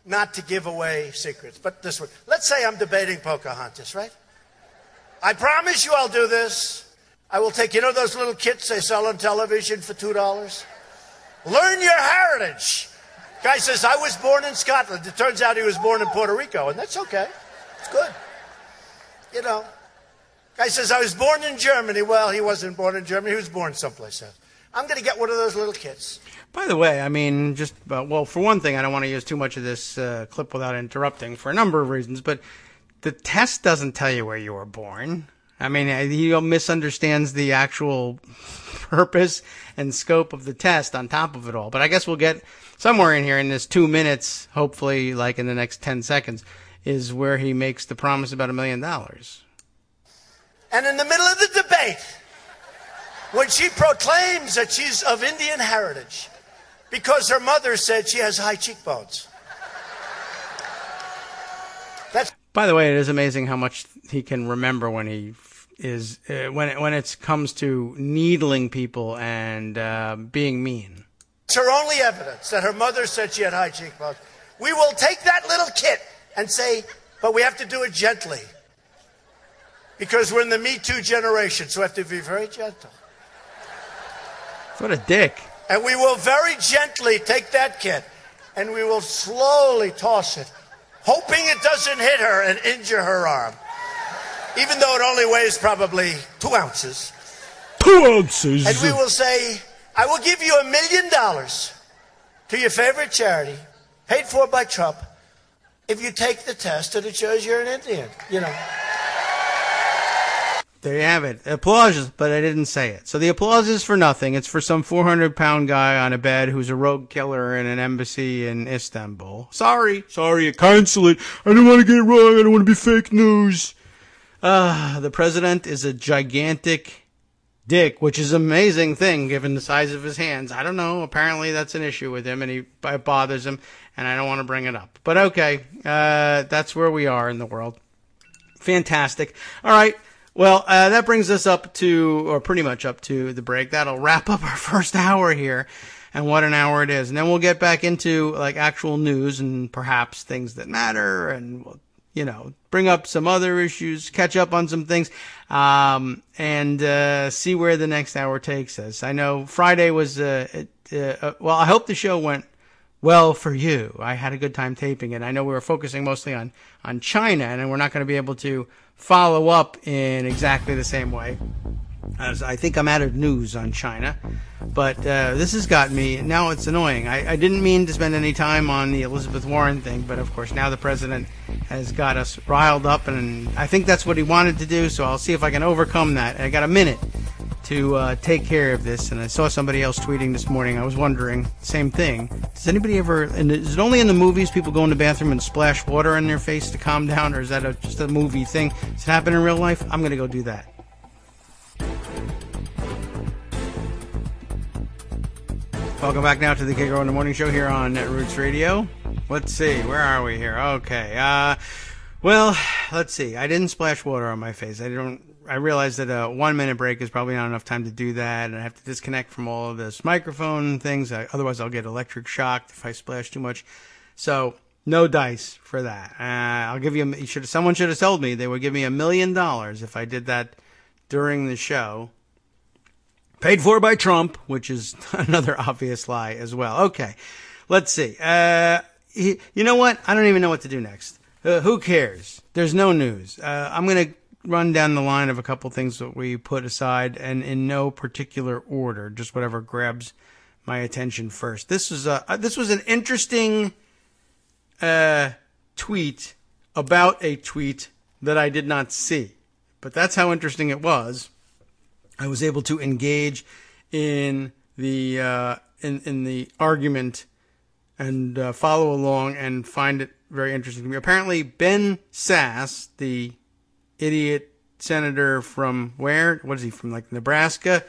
not to give away secrets. But this one. Let's say I'm debating Pocahontas, right? I promise you I'll do this. I will take, you know those little kits they sell on television for $2? Learn your heritage. Guy says, I was born in Scotland. It turns out he was born in Puerto Rico, and that's okay. It's good. You know. Guy says, I was born in Germany. Well, he wasn't born in Germany. He was born someplace else. I'm going to get one of those little kits. By the way, I mean, for one thing, I don't want to use too much of this clip without interrupting for a number of reasons, but the test doesn't tell you where you were born. I mean, he misunderstands the actual purpose and scope of the test on top of it all. But I guess we'll get somewhere in here in this 2 minutes, hopefully like in the next 10 seconds, is where he makes the promise about $1 million. And in the middle of the debate, when she proclaims that she's of Indian heritage because her mother said she has high cheekbones. By the way, it is amazing how much he can remember when he is when it comes to needling people and being mean. It's her only evidence that her mother said she had high cheekbones. We will take that little kit and say, but we have to do it gently. Because we're in the Me Too generation, so we have to be very gentle. What a dick. And we will very gently take that kit and we will slowly toss it, hoping it doesn't hit her and injure her arm. Even though it only weighs probably 2 ounces. 2 ounces? And we will say, I will give you $1 million to your favorite charity, paid for by Trump, if you take the test and it shows you're an Indian, you know. There you have it. Applause, but I didn't say it. So the applause is for nothing. It's for some 400-pound guy on a bed who's a rogue killer in an embassy in Istanbul. Sorry, cancel it. I don't want to get it wrong. I don't want to be fake news. The president is a gigantic dick, which is an amazing thing given the size of his hands. I don't know. Apparently that's an issue with him, and it bothers him, and I don't want to bring it up. But okay, that's where we are in the world. Fantastic. All right. Well, that brings us up to, or pretty much up to the break. That'll wrap up our first hour here. And what an hour it is. And then we'll get back into like actual news and perhaps things that matter, and we'll, you know, bring up some other issues, catch up on some things, and see where the next hour takes us. I know Friday was, well, I hope the show went well for you. I had a good time taping it. I know we were focusing mostly on China, and we're not going to be able to follow up in exactly the same way, as I think I'm out of news on China. But this has got me, now it's annoying. I didn't mean to spend any time on the Elizabeth Warren thing, but of course now the president has got us riled up, and I think that's what he wanted to do, so I'll see if I can overcome that. I got a minute to take care of this, and I saw somebody else tweeting this morning. I was wondering, same thing. Does anybody ever, and is it only in the movies people go in the bathroom and splash water in their face to calm down, or is that just a movie thing? Does it happen in real life? I'm going to go do that. Welcome back now to the Kagro in the Morning Show here on Netroots Radio. Let's see, where are we here? Okay, well, let's see. I didn't splash water on my face. I realized that a 1 minute break is probably not enough time to do that, and I have to disconnect from all of this microphone things. Otherwise, I'll get electric shocked if I splash too much. So, no dice for that. I'll give you. Someone should have told me they would give me $1 million if I did that during the show. Paid for by Trump, which is another obvious lie as well. Okay, let's see. You know what? I don't even know what to do next. Who cares? There's no news. I'm going to run down the line of a couple things that we put aside, and in no particular order, just whatever grabs my attention first. This was an interesting tweet about a tweet that I did not see, but that's how interesting it was. I was able to engage in the in the argument and follow along and find it very interesting to me. Apparently, Ben Sasse, the idiot senator from where? What is he from? Like Nebraska,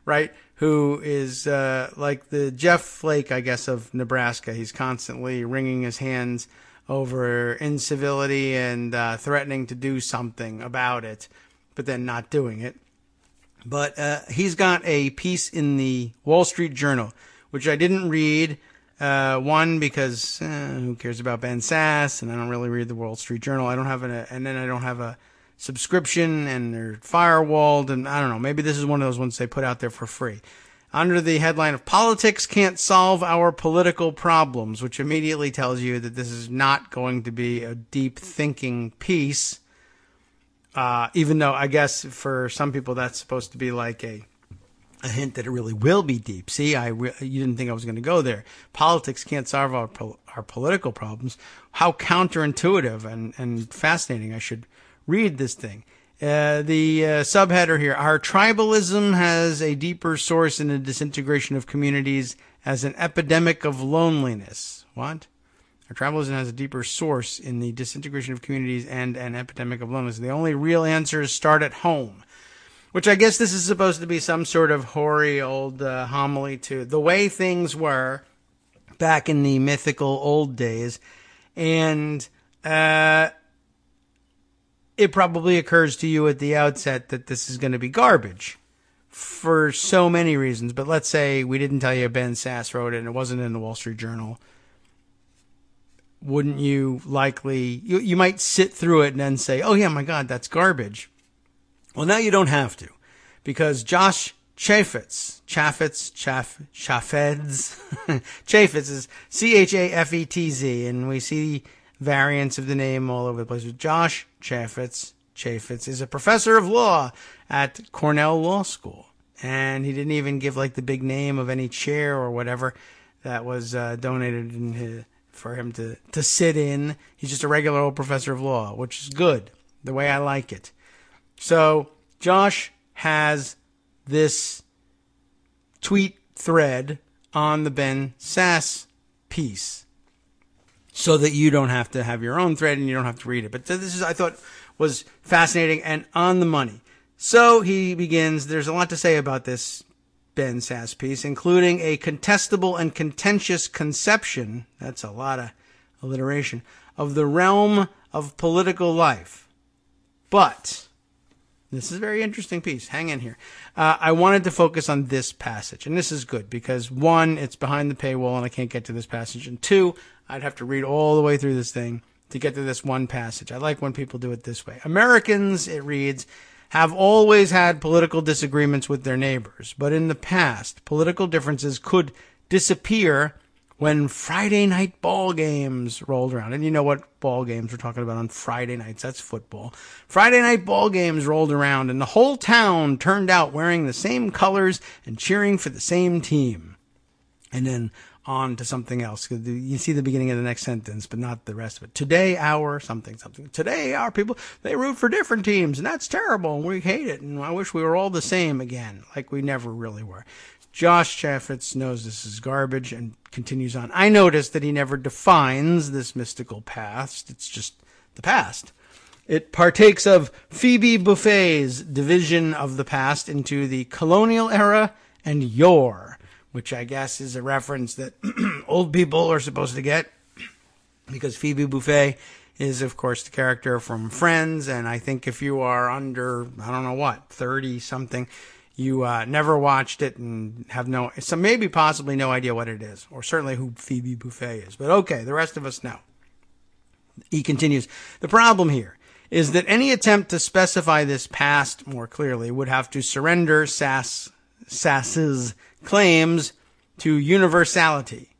right? Who is like the Jeff Flake, I guess, of Nebraska. He's constantly wringing his hands over incivility and threatening to do something about it, but then not doing it. But he's got a piece in the Wall Street Journal, which I didn't read. One, because who cares about Ben Sasse, and I don't really read the Wall Street Journal. I don't have and then I don't have a subscription, and they're firewalled, and I don't know. Maybe this is one of those ones they put out there for free. Under the headline of "Politics Can't Solve Our Political Problems," which immediately tells you that this is not going to be a deep thinking piece. Even though I guess for some people that's supposed to be like a hint that it really will be deep. See, you didn't think I was going to go there. Politics can't solve our political problems. How counterintuitive and fascinating. I should read this thing. The subheader here: our tribalism has a deeper source in the disintegration of communities as an epidemic of loneliness. What? Our tribalism has a deeper source in the disintegration of communities and an epidemic of loneliness. The only real answer is start at home. which I guess this is supposed to be some sort of hoary old homily to the way things were back in the mythical old days. And it probably occurs to you at the outset that this is going to be garbage for so many reasons. But let's say we didn't tell you Ben Sasse wrote it and it wasn't in the Wall Street Journal. Wouldn't you likely, you might sit through it and then say, oh yeah, my God, that's garbage. Well, now you don't have to, because Josh Chaffetz is Chafetz, and we see variants of the name all over the place. Josh Chaffetz is a professor of law at Cornell Law School, and he didn't even give like the big name of any chair or whatever that was donated for him to sit in. He's just a regular old professor of law, which is good, the way I like it. So Josh has this tweet thread on the Ben Sasse piece so that you don't have to have your own thread and you don't have to read it. But this is, I thought, was fascinating and on the money. So he begins, there's a lot to say about this Ben Sasse piece, including a contestable and contentious conception, that's a lot of alliteration, of the realm of political life. But this is a very interesting piece. Hang in here. I wanted to focus on this passage, and this is good because, one, it's behind the paywall and I can't get to this passage, and two, I'd have to read all the way through this thing to get to this one passage. I like when people do it this way. Americans, it reads, have always had political disagreements with their neighbors, but in the past, political differences could disappear when Friday night ball games rolled around. And you know what ball games we're talking about on Friday nights. That's football. Friday night ball games rolled around and the whole town turned out wearing the same colors and cheering for the same team. And then on to something else. You see the beginning of the next sentence, but not the rest of it. Today, our something. Today, our people, they root for different teams, and that's terrible, and we hate it, and I wish we were all the same again, like we never really were. Josh Chaffetz knows this is garbage and continues on. I noticed that he never defines this mystical past. It's just the past. It partakes of Phoebe Buffay's division of the past into the colonial era and yore, which I guess is a reference that old people are supposed to get, because Phoebe Buffay is, of course, the character from Friends, and I think if you are under, 30-something, you never watched it and have maybe possibly no idea what it is, or certainly who Phoebe Buffay is. But okay, the rest of us know. He continues, the problem here is that any attempt to specify this past more clearly would have to surrender Sasse's claims to universality.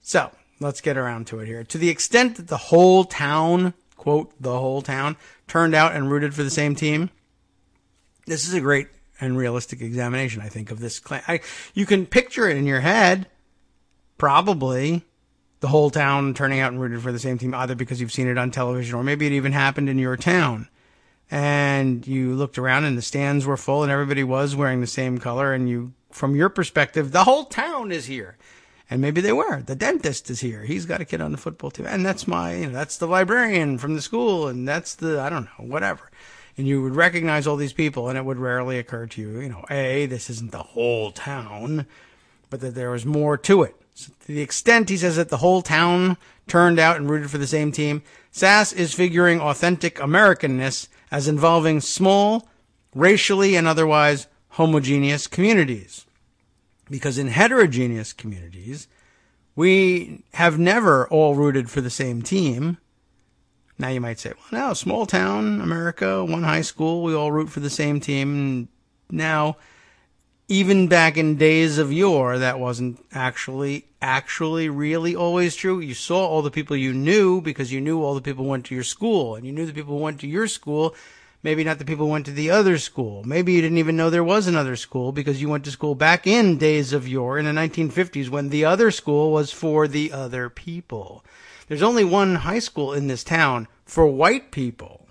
So, let's get around to it here. To the extent that the whole town, quote, the whole town, turned out and rooted for the same team, this is a great and realistic examination, I think, of this claim. You can picture it in your head, probably, the whole town turning out and rooted for the same team, either because you've seen it on television or maybe it even happened in your town. And you looked around and the stands were full and everybody was wearing the same color, and you, from your perspective, the whole town is here. And maybe they were. The dentist is here. He's got a kid on the football team. And that's that's the librarian from the school. And that's the, whatever. And you would recognize all these people, and it would rarely occur to you, this isn't the whole town, but that there was more to it. So to the extent, he says, that the whole town turned out and rooted for the same team, Sasse is figuring authentic Americanness as involving small, racially and otherwise homogeneous communities. Because in heterogeneous communities, we have never all rooted for the same team. Now you might say, well, no, small town, America, one high school, we all root for the same team. Now, even back in days of yore, that wasn't actually really always true. You saw all the people you knew because you knew all the people who went to your school, and you knew the people who went to your school, maybe not the people who went to the other school. Maybe you didn't even know there was another school because you went to school back in days of yore in the 1950s when the other school was for the other people. There's only one high school in this town for white people.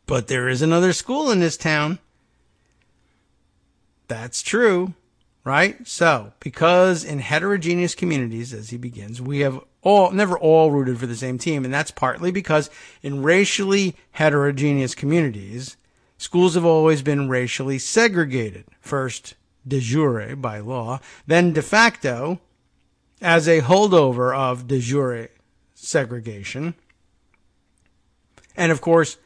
But there is another school in this town. That's true, right? So, because in heterogeneous communities, as he begins, we have never all rooted for the same team. And that's partly because in racially heterogeneous communities, schools have always been racially segregated, first de jure by law, then de facto as a holdover of de jure segregation. And of course,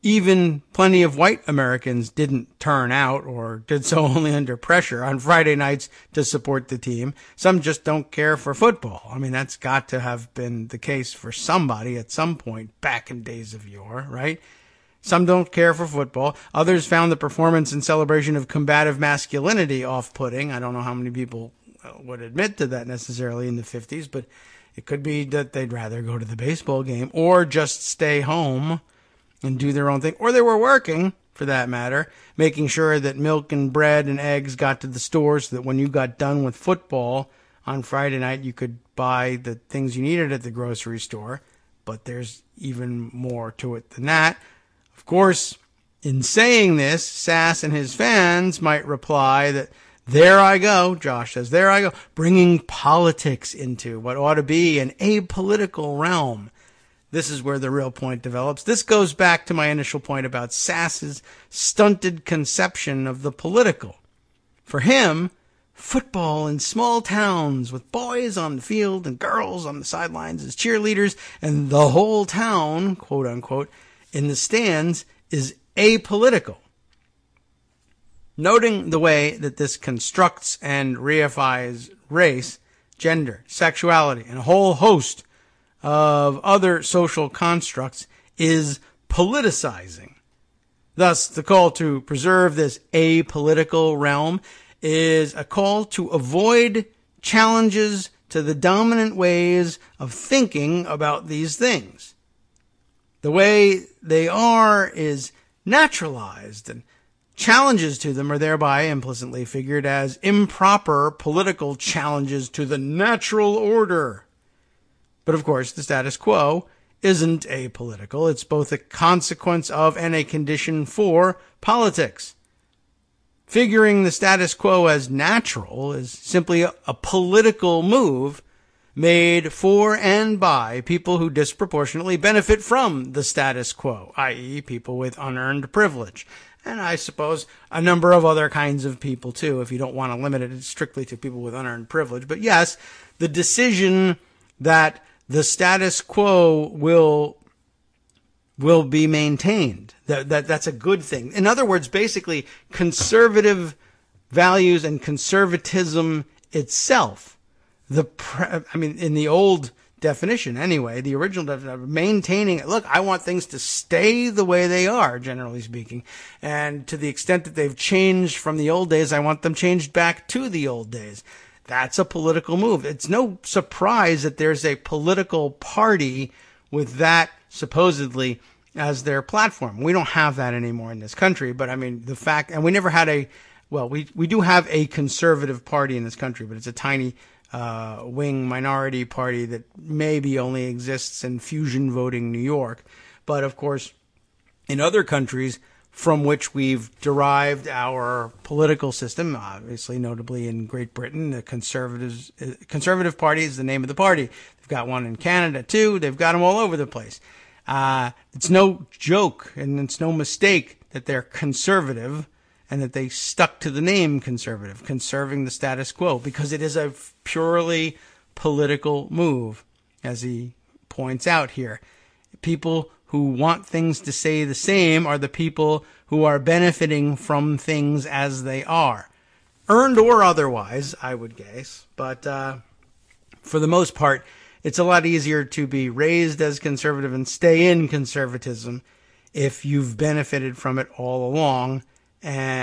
even plenty of white Americans didn't turn out or did so only under pressure on Friday nights to support the team. Some just don't care for football. I mean, that's got to have been the case for somebody at some point back in days of yore, right? Some don't care for football. Others found the performance and celebration of combative masculinity off-putting. I don't know how many people would admit to that necessarily in the 50s, but it could be that they'd rather go to the baseball game or just stay home and do their own thing. Or they were working, for that matter, making sure that milk and bread and eggs got to the stores so that when you got done with football on Friday night, you could buy the things you needed at the grocery store. But there's even more to it than that. Of course, in saying this, Sass and his fans might reply that, there I go, Josh says, there I go, bringing politics into what ought to be an apolitical realm. This is where the real point develops. This goes back to my initial point about Sass's stunted conception of the political. For him, football in small towns with boys on the field and girls on the sidelines as cheerleaders and the whole town, quote unquote, in the stands is apolitical. Noting the way that this constructs and reifies race, gender, sexuality, and a whole host of other social constructs is politicizing. Thus, the call to preserve this apolitical realm is a call to avoid challenges to the dominant ways of thinking about these things. The way they are is naturalized, and challenges to them are thereby implicitly figured as improper political challenges to the natural order. But of course, the status quo isn't apolitical. It's both a consequence of and a condition for politics. Figuring the status quo as natural is simply a political move made for and by people who disproportionately benefit from the status quo, i.e. people with unearned privilege. And I suppose a number of other kinds of people too, if you don't want to limit it strictly to people with unearned privilege. But yes, the decision that the status quo will be maintained. That's a good thing. In other words, basically, conservative values and conservatism itself. In the old definition anyway, the original definition, maintaining it. Look, I want things to stay the way they are, generally speaking. And to the extent that they've changed from the old days, I want them changed back to the old days. That's a political move. It's no surprise that there's a political party with that supposedly as their platform. We don't have that anymore in this country, but I mean, the fact, and we never had we do have a conservative party in this country, but it's a tiny wing minority party that maybe only exists in fusion voting New York. But of course, in other countries from which we've derived our political system, obviously, notably in Great Britain, the Conservative Party is the name of the party. They've got one in Canada too. They've got them all over the place. It's no joke and it's no mistake that they're conservative and that they stuck to the name conservative, conserving the status quo, because it is a purely political move, as he points out here. People who want things to stay the same are the people who are benefiting from things as they are. Earned or otherwise, I would guess. But for the most part, it's a lot easier to be raised as conservative and stay in conservatism if you've benefited from it all along,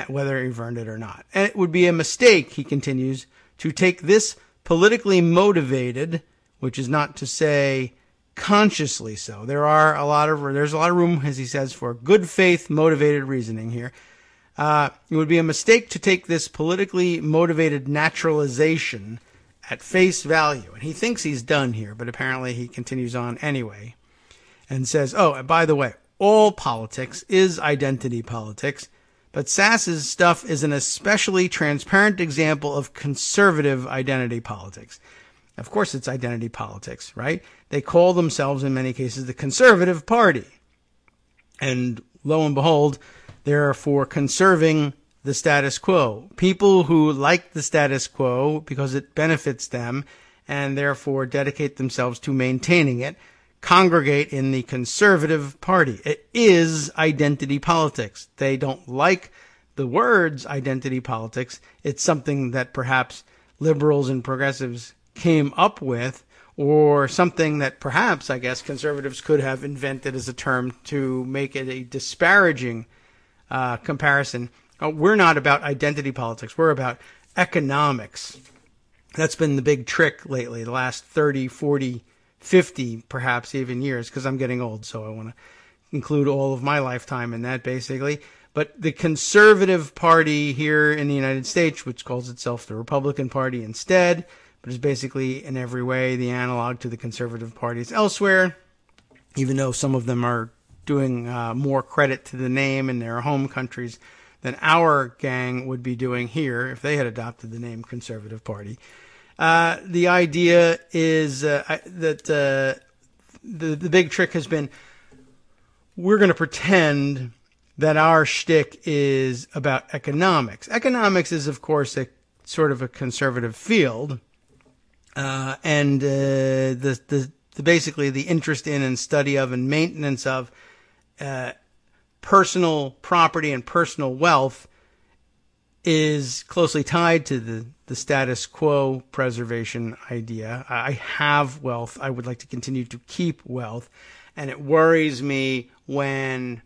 whether you've earned it or not. And it would be a mistake, he continues, to take this politically motivated, which is not to say consciously so. There's a lot of room, as he says, for good faith motivated reasoning here. It would be a mistake to take this politically motivated naturalization at face value. And he thinks he's done here, but apparently he continues on anyway and says, oh, and by the way, all politics is identity politics, but Sass's stuff is an especially transparent example of conservative identity politics. Of course it's identity politics, right? They call themselves in many cases the Conservative Party. And lo and behold, they're for conserving the status quo. People who like the status quo because it benefits them and therefore dedicate themselves to maintaining it congregate in the Conservative Party. It is identity politics. They don't like the words identity politics. It's something that perhaps liberals and progressives came up with, or something that perhaps, I guess, conservatives could have invented as a term to make it a disparaging comparison. We're not about identity politics. We're about economics. That's been the big trick lately, the last 30, 40, 50, perhaps even years, because I'm getting old, so I want to include all of my lifetime in that, basically. But the Conservative Party here in the United States, which calls itself the Republican Party instead, but is basically in every way the analog to the conservative parties elsewhere, even though some of them are doing more credit to the name in their home countries than our gang would be doing here if they had adopted the name Conservative Party. The idea is that the big trick has been, we're going to pretend that our shtick is about economics. Economics is, of course, a sort of a conservative field, and basically the interest in and study of and maintenance of personal property and personal wealth is closely tied to the status quo preservation idea. I have wealth. I would like to continue to keep wealth. And it worries me when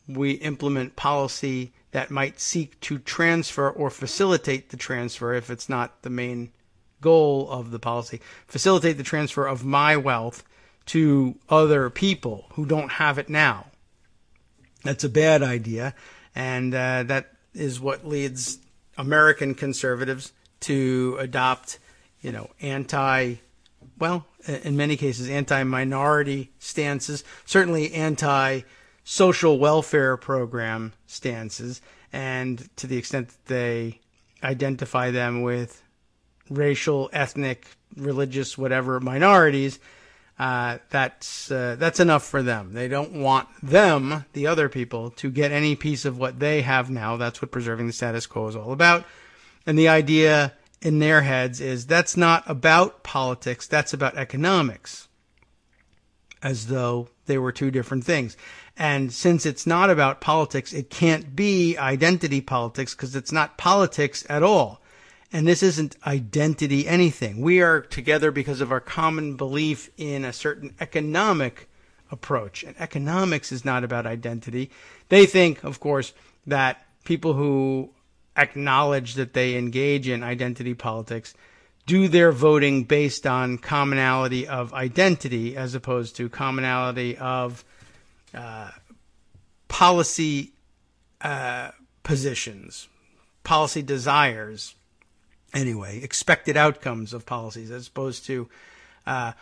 we implement policy that might seek to transfer or facilitate the transfer, if it's not the main goal of the policy, facilitate the transfer of my wealth to other people who don't have it now. That's a bad idea, and that is what leads American conservatives to adopt, in many cases, anti-minority stances, certainly anti-social welfare program stances, and to the extent that they identify them with racial, ethnic, religious, whatever minorities, that's enough for them. They don't want them, the other people, to get any piece of what they have now. That's what preserving the status quo is all about. And the idea in their heads is that's not about politics, that's about economics, as though they were two different things. And since it's not about politics, it can't be identity politics, because it's not politics at all. And this isn't identity anything. We are together because of our common belief in a certain economic approach. And economics is not about identity. They think, of course, that people who acknowledge that they engage in identity politics do their voting based on commonality of identity as opposed to commonality of policy positions, policy desires. Anyway, expected outcomes of policies, as opposed to, I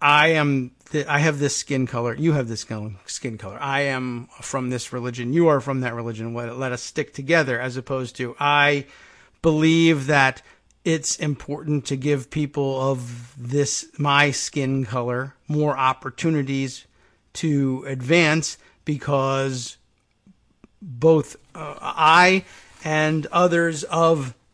have this skin color, you have this skin color, I am from this religion, you are from that religion, let us stick together, as opposed to, I believe that it's important to give people of my skin color, more opportunities to advance, because both I and others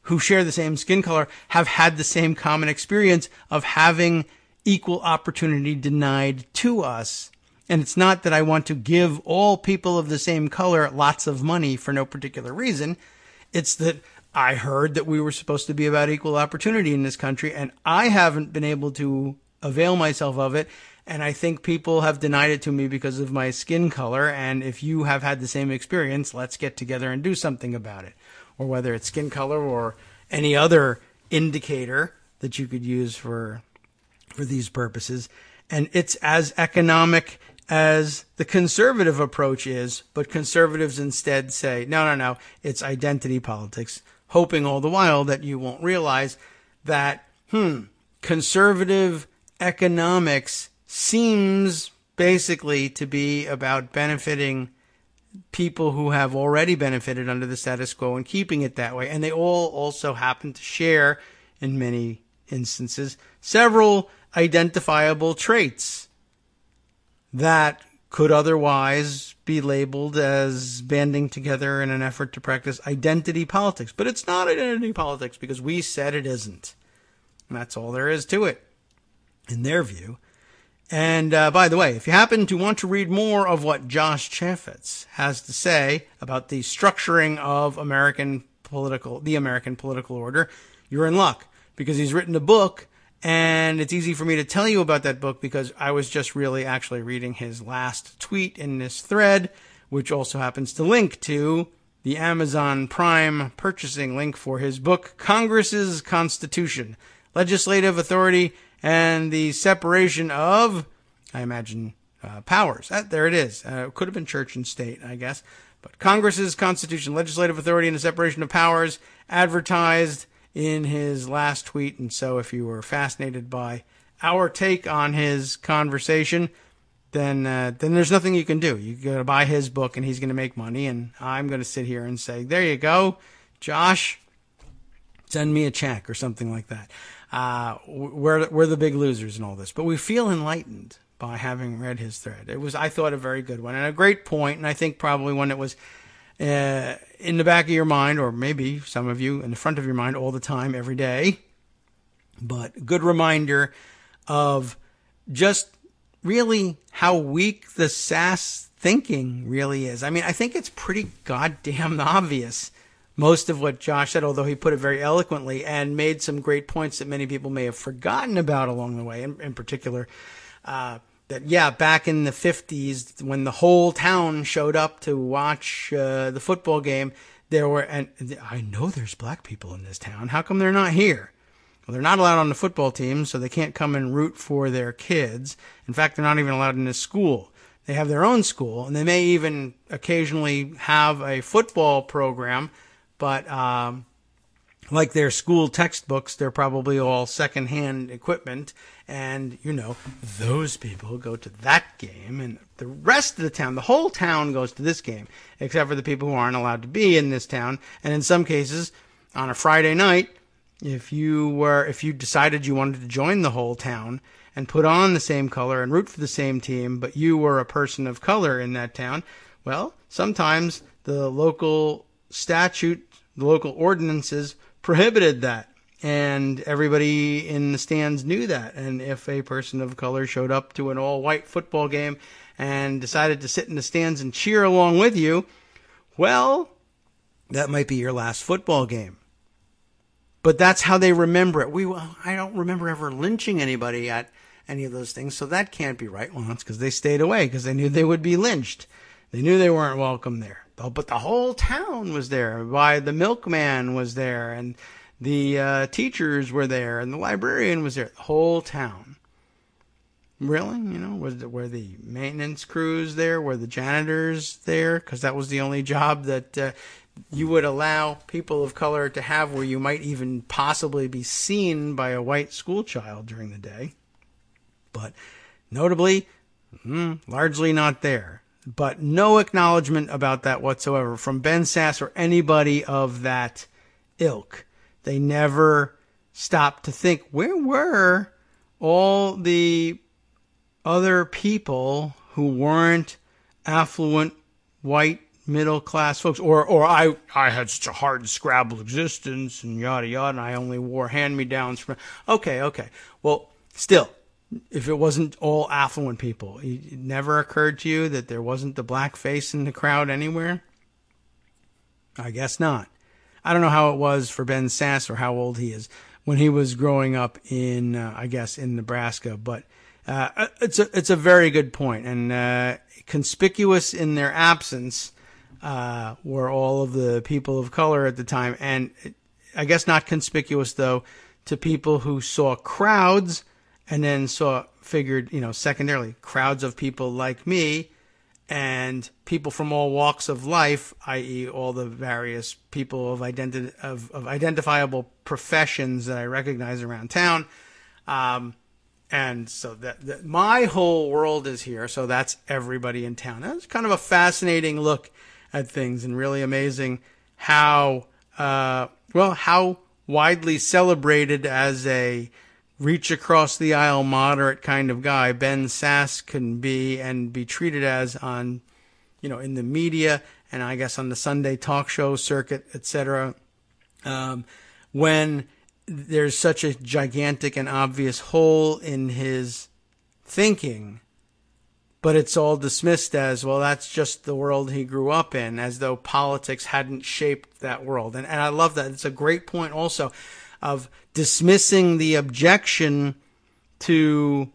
who share the same skin color have had the same common experience of having equal opportunity denied to us. And it's not that I want to give all people of the same color lots of money for no particular reason. It's that I heard that we were supposed to be about equal opportunity in this country, and I haven't been able to avail myself of it. And I think people have denied it to me because of my skin color. And if you have had the same experience, let's get together and do something about it. Or whether it's skin color or any other indicator that you could use for these purposes. And it's as economic as the conservative approach is, but conservatives instead say, no, it's identity politics, hoping all the while that you won't realize that, conservative economics seems basically to be about benefiting people who have already benefited under the status quo and keeping it that way. And they all also happen to share, in many instances, several identifiable traits that could otherwise be labeled as banding together in an effort to practice identity politics. But it's not identity politics because we said it isn't. And that's all there is to it, in their view. And by the way, if you happen to want to read more of what Josh Chaffetz has to say about the structuring of the American political order, you're in luck because he's written a book, and it's easy for me to tell you about that book because I was just really actually reading his last tweet in this thread, which also happens to link to the Amazon Prime purchasing link for his book, Congress's Constitution, Legislative Authority and the Separation of, I imagine, Powers. There it is. It could have been church and state, I guess. But Congress's Constitution, Legislative Authority, and the Separation of Powers, advertised in his last tweet. And so if you were fascinated by our take on his conversation, then there's nothing you can do. You got to buy his book, and he's going to make money. And I'm going to sit here and say, there you go, Josh, send me a check or something like that. We're the big losers in all this. But we feel enlightened by having read his thread. It was, I thought, a very good one and a great point, and I think probably one that was in the back of your mind, or maybe some of you in the front of your mind all the time, every day. But good reminder of just really how weak the SAS thinking really is. I mean, I think it's pretty goddamn obvious, most of what Josh said, although he put it very eloquently and made some great points that many people may have forgotten about along the way, in particular, that, yeah, back in the 50s, when the whole town showed up to watch the football game, there were, and I know there's black people in this town. How come they're not here? Well, they're not allowed on the football team, so they can't come and root for their kids. In fact, they're not even allowed in this school. They have their own school, and they may even occasionally have a football program, but like their school textbooks, they're probably all secondhand equipment. And, you know, those people go to that game, and the rest of the town, the whole town goes to this game, except for the people who aren't allowed to be in this town. And in some cases, on a Friday night, if you decided you wanted to join the whole town and put on the same color and root for the same team, but you were a person of color in that town, well, sometimes the local statute, the local ordinances prohibited that. And everybody in the stands knew that. And if a person of color showed up to an all-white football game and decided to sit in the stands and cheer along with you, well, that might be your last football game. But that's how they remember it. I don't remember ever lynching anybody at any of those things, so that can't be right. Well, that's because they stayed away, because they knew they would be lynched. They knew they weren't welcome there. But the whole town was there. The milkman was there, and the teachers were there, and the librarian was there. The whole town. Really? You know, were the maintenance crews there? Were the janitors there? Because that was the only job that you would allow people of color to have, where you might even possibly be seen by a white school child during the day. But notably, largely not there. But no acknowledgement about that whatsoever from Ben Sasse or anybody of that ilk. They never stopped to think, where were all the other people who weren't affluent, white, middle-class folks? Or I had such a hard scrabble existence and yada yada, and I only wore hand-me-downs from... Okay. Well, still, if it wasn't all affluent people, it never occurred to you that there wasn't the black face in the crowd anywhere? I guess not. I don't know how it was for Ben Sasse or how old he is when he was growing up in, I guess, in Nebraska. But it's a very good point. And conspicuous in their absence were all of the people of color at the time. And I guess not conspicuous, though, to people who saw crowds and then figured, secondarily, crowds of people like me and people from all walks of life, i.e. all the various people of identifiable professions that I recognize around town. And so that my whole world is here, so that's everybody in town. That's kind of a fascinating look at things, and really amazing how widely celebrated as a reach across the aisle moderate kind of guy Ben Sasse can be and be treated as on in the media and I guess on the Sunday talk show circuit, etc. When there's such a gigantic and obvious hole in his thinking, but it's all dismissed as, well, that's just the world he grew up in, as though politics hadn't shaped that world. And I love that. It's a great point also of dismissing the objection to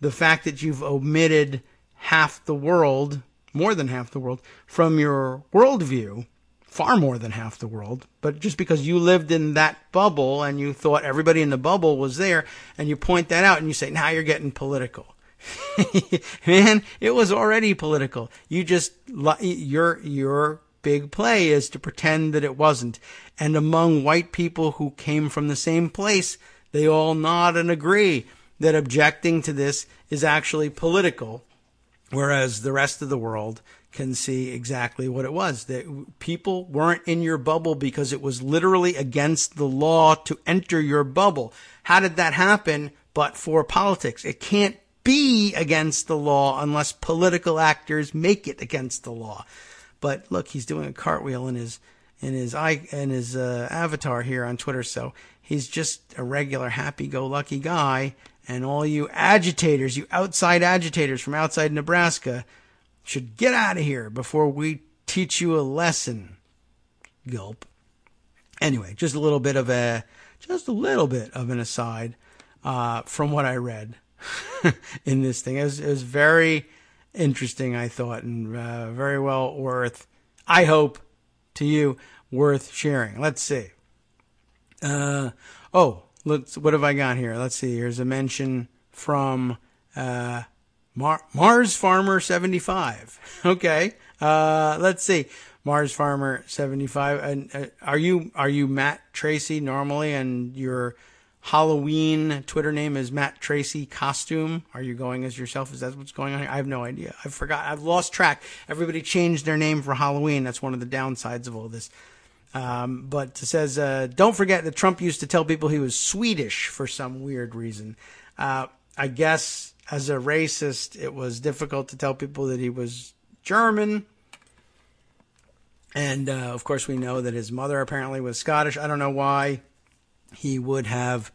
the fact that you've omitted half the world, more than half the world, from your worldview, far more than half the world. But just because you lived in that bubble and you thought everybody in the bubble was there, and you point that out and you say, now you're getting political. Man, it was already political. You just, your big play is to pretend that it wasn't. And among white people who came from the same place, they all nod and agree that objecting to this is actually political, whereas the rest of the world can see exactly what it was. That people weren't in your bubble because it was literally against the law to enter your bubble. How did that happen? But for politics. It can't be against the law unless political actors make it against the law. But look, he's doing a cartwheel in his avatar here on Twitter, so he's just a regular happy-go-lucky guy. And all you agitators, you outside agitators from outside Nebraska, should get out of here before we teach you a lesson. Gulp. Anyway, just a little bit of an aside from what I read in this thing. It was very interesting, I thought, and very well worth, I hope, to you, worth sharing. Let's see. What have I got here? Let's see. Here's a mention from Mars Farmer 75. Okay. Let's see. Mars Farmer 75. And are you Matt Tracy normally, and your Halloween Twitter name is Matt Tracy Costume? Are you going as yourself? Is that what's going on here? I have no idea. I forgot. I've lost track. Everybody changed their name for Halloween. That's one of the downsides of all this. But it says, don't forget that Trump used to tell people he was Swedish for some weird reason. I guess as a racist, it was difficult to tell people that he was German. And, of course, we know that his mother apparently was Scottish. I don't know why he would have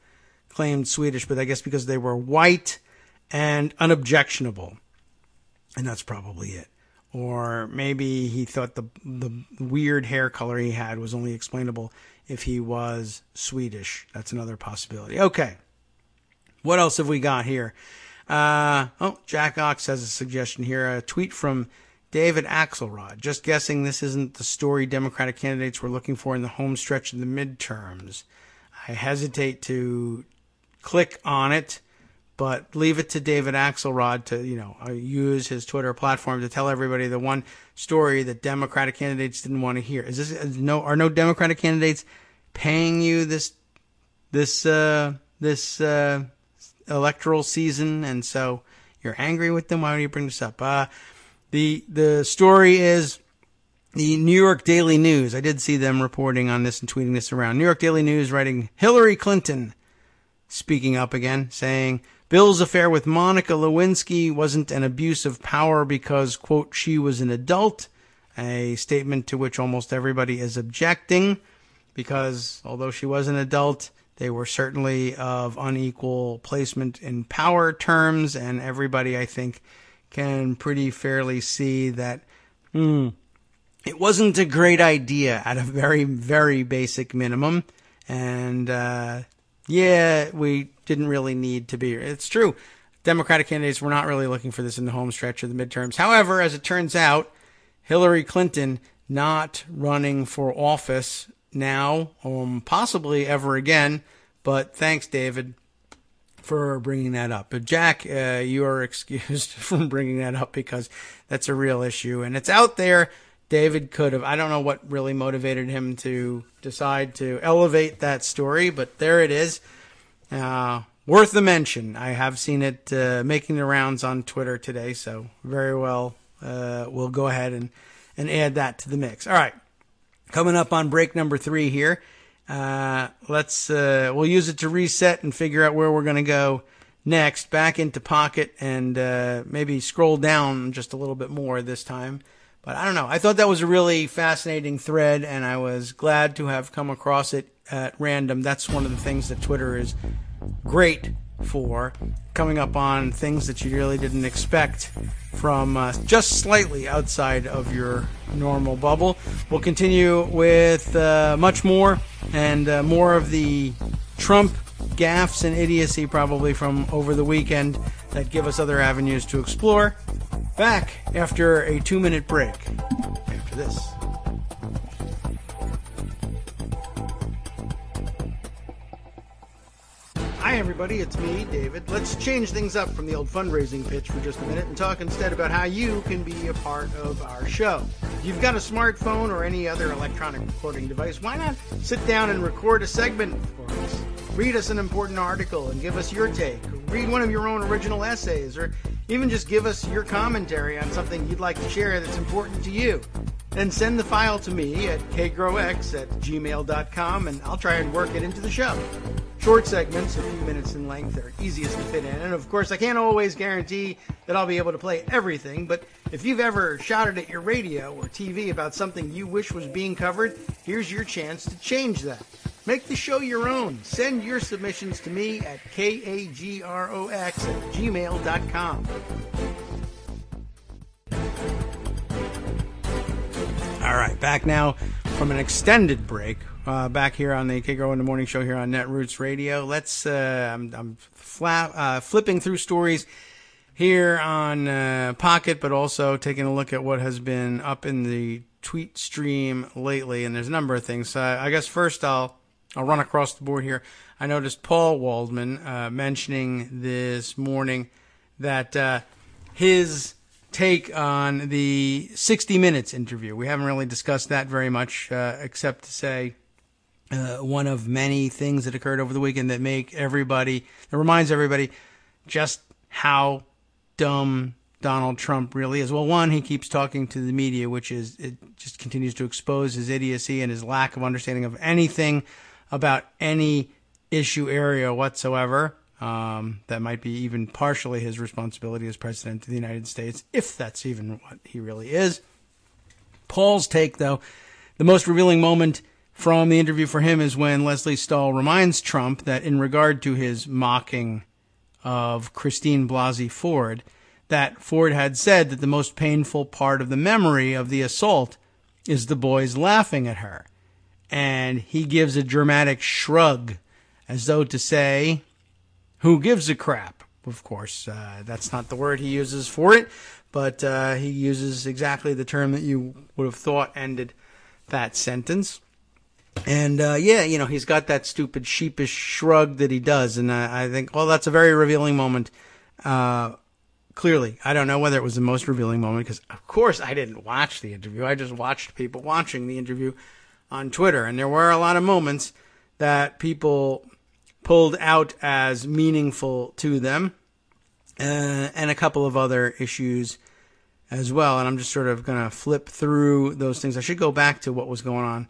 claimed Swedish, but I guess because they were white and unobjectionable. And that's probably it. Or maybe he thought the weird hair color he had was only explainable if he was Swedish. That's another possibility. Okay. What else have we got here? Jack Ox has a suggestion here. A tweet from David Axelrod. Just guessing this isn't the story Democratic candidates were looking for in the home stretch of the midterms. I hesitate to click on it, but leave it to David Axelrod to, use his Twitter platform to tell everybody the one story that Democratic candidates didn't want to hear. Are no Democratic candidates paying you this electoral season, and so you're angry with them? Why don't you bring this up? The story is the New York Daily News. I did see them reporting on this and tweeting this around. New York Daily News writing, Hillary Clinton speaking up again, saying Bill's affair with Monica Lewinsky wasn't an abuse of power because, quote, she was an adult, a statement to which almost everybody is objecting because although she was an adult, they were certainly of unequal placement in power terms, and everybody, I think, can pretty fairly see that it wasn't a great idea at a very, very basic minimum. And, we didn't really need to be. It's true. Democratic candidates were not really looking for this in the home stretch of the midterms. However, as it turns out, Hillary Clinton not running for office now, possibly ever again. But thanks, David, for bringing that up. But Jack, you are excused from bringing that up because that's a real issue. And it's out there. David could have, I don't know what really motivated him to decide to elevate that story, but there it is. Worth the mention. I have seen it making the rounds on Twitter today, so very well we'll go ahead and add that to the mix. All right, coming up on break number 3 here. We'll use it to reset and figure out where we're going to go next. Back into Pocket and maybe scroll down just a little bit more this time. But I don't know. I thought that was a really fascinating thread, and I was glad to have come across it at random. That's one of the things that Twitter is great for, coming up on things that you really didn't expect from just slightly outside of your normal bubble. We'll continue with much more, and more of the Trump gaffes and idiocy probably from over the weekend that give us other avenues to explore. Back after a 2-minute break. After this. Hi everybody, it's me, David. Let's change things up from the old fundraising pitch for just a minute and talk instead about how you can be a part of our show. If you've got a smartphone or any other electronic recording device, why not sit down and record a segment for us? Read us an important article and give us your take. Or read one of your own original essays, or even just give us your commentary on something you'd like to share that's important to you. Then send the file to me at kagrox@gmail.com, and I'll try and work it into the show. Short segments, a few minutes in length, are easiest to fit in. And of course, I can't always guarantee that I'll be able to play everything, but if you've ever shouted at your radio or TV about something you wish was being covered, here's your chance to change that. Make the show your own. Send your submissions to me at kagrox@gmail.com. All right, back now from an extended break. Back here on the Kagro in the Morning Show here on Netroots Radio. Let's. I'm flipping through stories here on Pocket, but also taking a look at what has been up in the tweet stream lately. And there's a number of things. I guess first I'll run across the board here. I noticed Paul Waldman mentioning this morning that his take on the 60 Minutes interview. We haven't really discussed that very much, except to say one of many things that occurred over the weekend that reminds everybody just how dumb Donald Trump really is. Well, one, he keeps talking to the media, which is, it just continues to expose his idiocy and his lack of understanding of anything about any issue area whatsoever. That might be even partially his responsibility as president of the United States, if that's even what he really is. Paul's take, though, the most revealing moment from the interview for him is when Leslie Stahl reminds Trump that in regard to his mocking of Christine Blasey Ford, that Ford had said that the most painful part of the memory of the assault is the boys laughing at her. And he gives a dramatic shrug as though to say, who gives a crap? Of course, that's not the word he uses for it, but he uses exactly the term that you would have thought ended that sentence. And, he's got that stupid sheepish shrug that he does. And I think, well, that's a very revealing moment. Clearly, I don't know whether it was the most revealing moment because, of course, I didn't watch the interview. I just watched people watching the interview on Twitter. And there were a lot of moments that people pulled out as meaningful to them, and a couple of other issues as well. And I'm just sort of going to flip through those things. I should go back to what was going on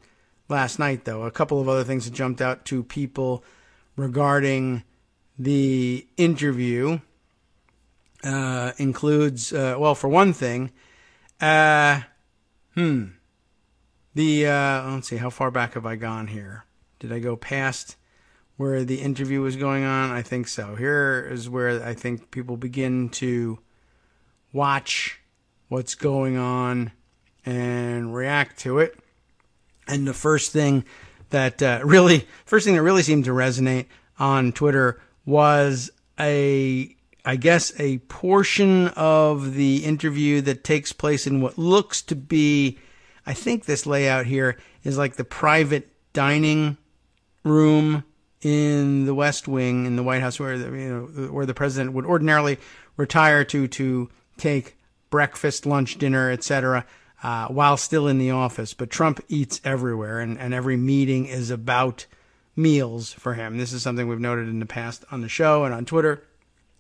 last night, though. A couple of other things that jumped out to people regarding the interview includes, for one thing, let's see, how far back have I gone here? Did I go past where the interview was going on? I think so. Here is where I think people begin to watch what's going on and react to it. And the first thing that really seemed to resonate on Twitter was a portion of the interview that takes place in what looks to be, I think this layout here is like the private dining room in the West Wing in the White House, where the president would ordinarily retire to take breakfast, lunch, dinner, etc., while still in the office. But Trump eats everywhere, and every meeting is about meals for him. This is something we've noted in the past on the show and on Twitter.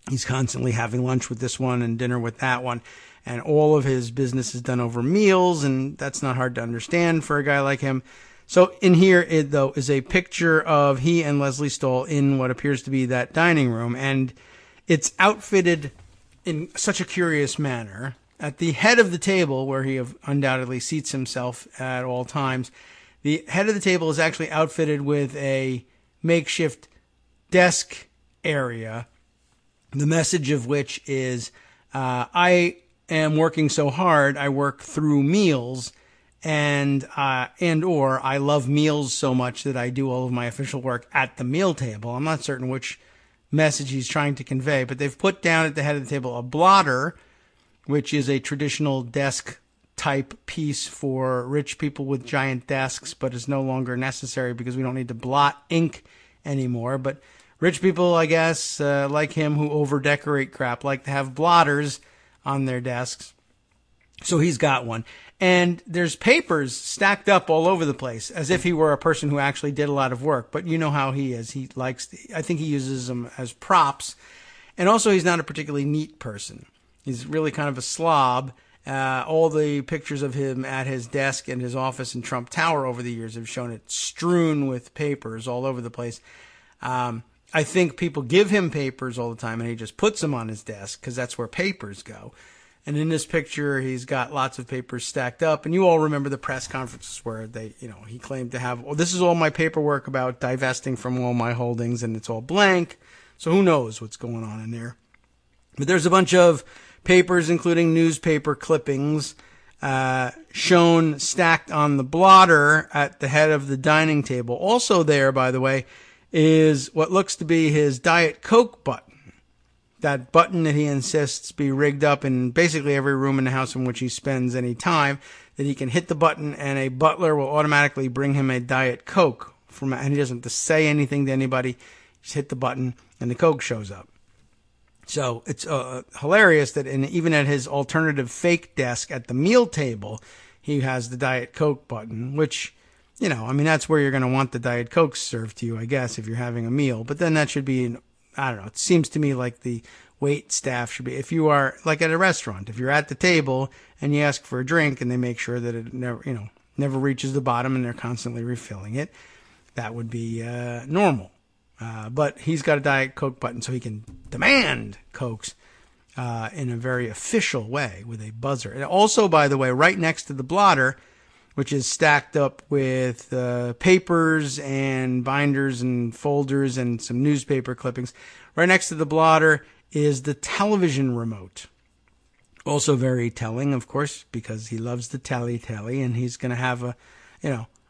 He's constantly having lunch with this one and dinner with that one, and all of his business is done over meals, and that's not hard to understand for a guy like him. So in here, though, is a picture of he and Leslie Stahl in what appears to be that dining room, and it's outfitted in such a curious manner. at the head of the table, where he undoubtedly seats himself at all times, the head of the table is actually outfitted with a makeshift desk area, the message of which is, I am working so hard, I work through meals, and or I love meals so much that I do all of my official work at the meal table. I'm not certain which message he's trying to convey, but they've put down at the head of the table a blotter, which is a traditional desk type piece for rich people with giant desks, but is no longer necessary because we don't need to blot ink anymore. But rich people, I guess, like him, who over-decorate crap, like to have blotters on their desks. So he's got one. And there's papers stacked up all over the place, as if he were a person who actually did a lot of work. But you know how he is. I think he uses them as props. And also, he's not a particularly neat person. He's really kind of a slob. All the pictures of him at his desk in his office in Trump Tower over the years have shown it strewn with papers all over the place. I think people give him papers all the time, and he just puts them on his desk because that's where papers go. And in this picture, he's got lots of papers stacked up. And you all remember the press conferences where he claimed to have, this is all my paperwork about divesting from all my holdings, and it's all blank. So who knows what's going on in there. But there's a bunch of papers, including newspaper clippings, shown stacked on the blotter at the head of the dining table. Also there, by the way, is what looks to be his Diet Coke button. That button that he insists be rigged up in basically every room in the house in which he spends any time, that he can hit the button and a butler will automatically bring him a Diet Coke. And he doesn't have to say anything to anybody. Just hit the button and the Coke shows up. So it's hilarious that even at his alternative fake desk at the meal table, he has the Diet Coke button, which, that's where you're going to want the Diet Coke served to you, I guess, if you're having a meal. But then that should be I don't know. It seems to me like the wait staff should be, if you are like at a restaurant, if you're at the table and you ask for a drink and they make sure that it never reaches the bottom and they're constantly refilling it, that would be normal. But he's got a Diet Coke button so he can demand Cokes in a very official way with a buzzer. And also, by the way, right next to the blotter, which is stacked up with papers and binders and folders and some newspaper clippings. Right next to the blotter is the television remote. Also very telling, of course, because he loves the telly, and he's going to have a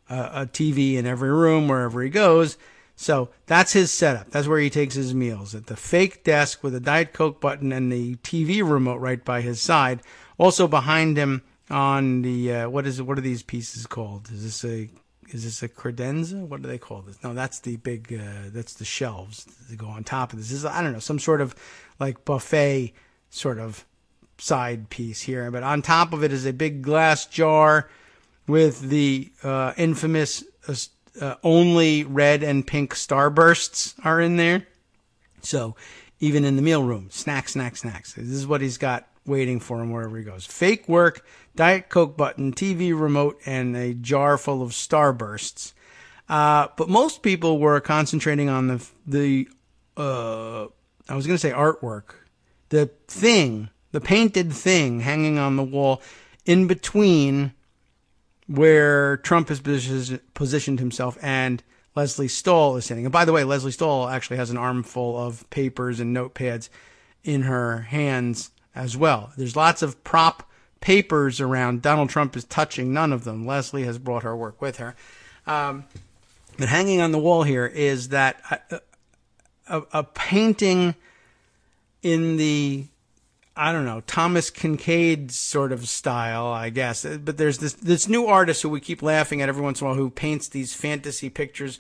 TV in every room wherever he goes. So that's his setup. That's where he takes his meals, at the fake desk with a Diet Coke button and the TV remote right by his side. Also behind him, on the what are these pieces called? Is this a credenza? What do they call this? No, that's the big that's the shelves that go on top of this. This is, I don't know, some sort of like buffet sort of side piece here. But on top of it is a big glass jar with the infamous only red and pink starbursts are in there. So even in the meal room, snacks. This is what he's got waiting for him wherever he goes. Fake work, Diet Coke button, TV remote, and a jar full of Starbursts. But most people were concentrating on the I was going to say artwork, the painted thing hanging on the wall in between where Trump has positioned himself and Leslie Stahl is sitting. And by the way, Leslie Stahl actually has an armful of papers and notepads in her hands as well. There's lots of prop papers around. Donald Trump is touching none of them. Leslie has brought her work with her. But hanging on the wall here is that a painting in the, I don't know, Thomas Kincaid sort of style, I guess. But there's this new artist who we keep laughing at every once in a while, who paints these fantasy pictures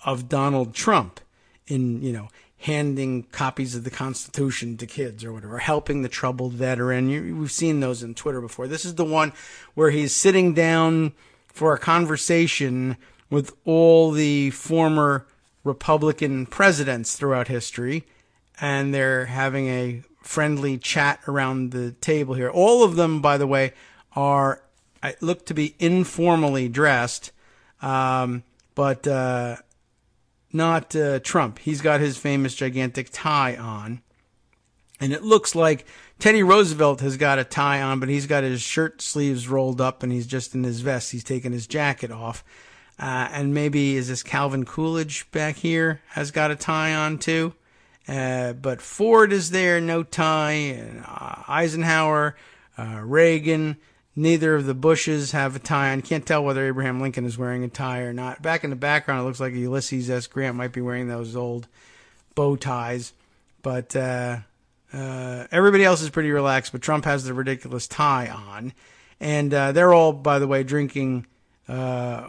of Donald Trump in, handing copies of the Constitution to kids or whatever, helping the troubled veteran. We've seen those on Twitter before. This is the one where he's sitting down for a conversation with all the former Republican presidents throughout history, and they're having a friendly chat around the table here. All of them, by the way, look to be informally dressed, but not Trump. He's got his famous gigantic tie on, And it looks like Teddy Roosevelt has got a tie on, but he's got his shirt sleeves rolled up and he's just in his vest. He's taken his jacket off. And maybe, is this Calvin Coolidge back here, has got a tie on too? But Ford is there, no tie. And, Eisenhower, Reagan, neither of the Bushes have a tie on. Can't tell whether Abraham Lincoln is wearing a tie or not. Back in the background, it looks like Ulysses S. Grant might be wearing those old bow ties. But everybody else is pretty relaxed, but Trump has the ridiculous tie on. And they're all, by the way, drinking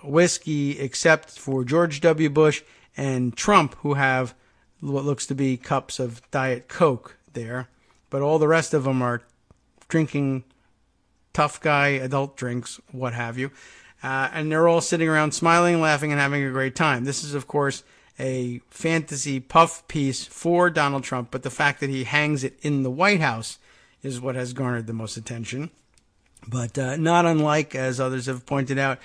whiskey except for George W. Bush and Trump, who have what looks to be cups of Diet Coke there. But all the rest of them are drinking tough guy adult drinks, what have you. And they're all sitting around smiling, laughing, and having a great time. This is, of course, a fantasy puff piece for Donald Trump, but the fact that he hangs it in the White House is what has garnered the most attention. But not unlike, as others have pointed out,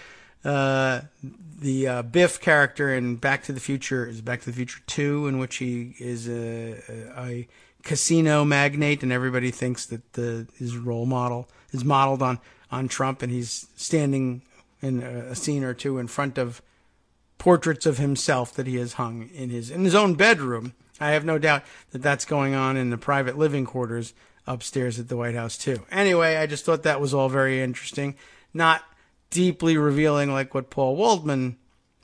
the Biff character in Back to the Future is Back to the Future 2, in which he is a casino magnate, and everybody thinks that his role model is modeled on Trump, and he's standing in a scene or two in front of portraits of himself that he has hung in his own bedroom. I have no doubt that that's going on in the private living quarters upstairs at the White House too. Anyway, I just thought that was all very interesting. Not deeply revealing like what Paul Waldman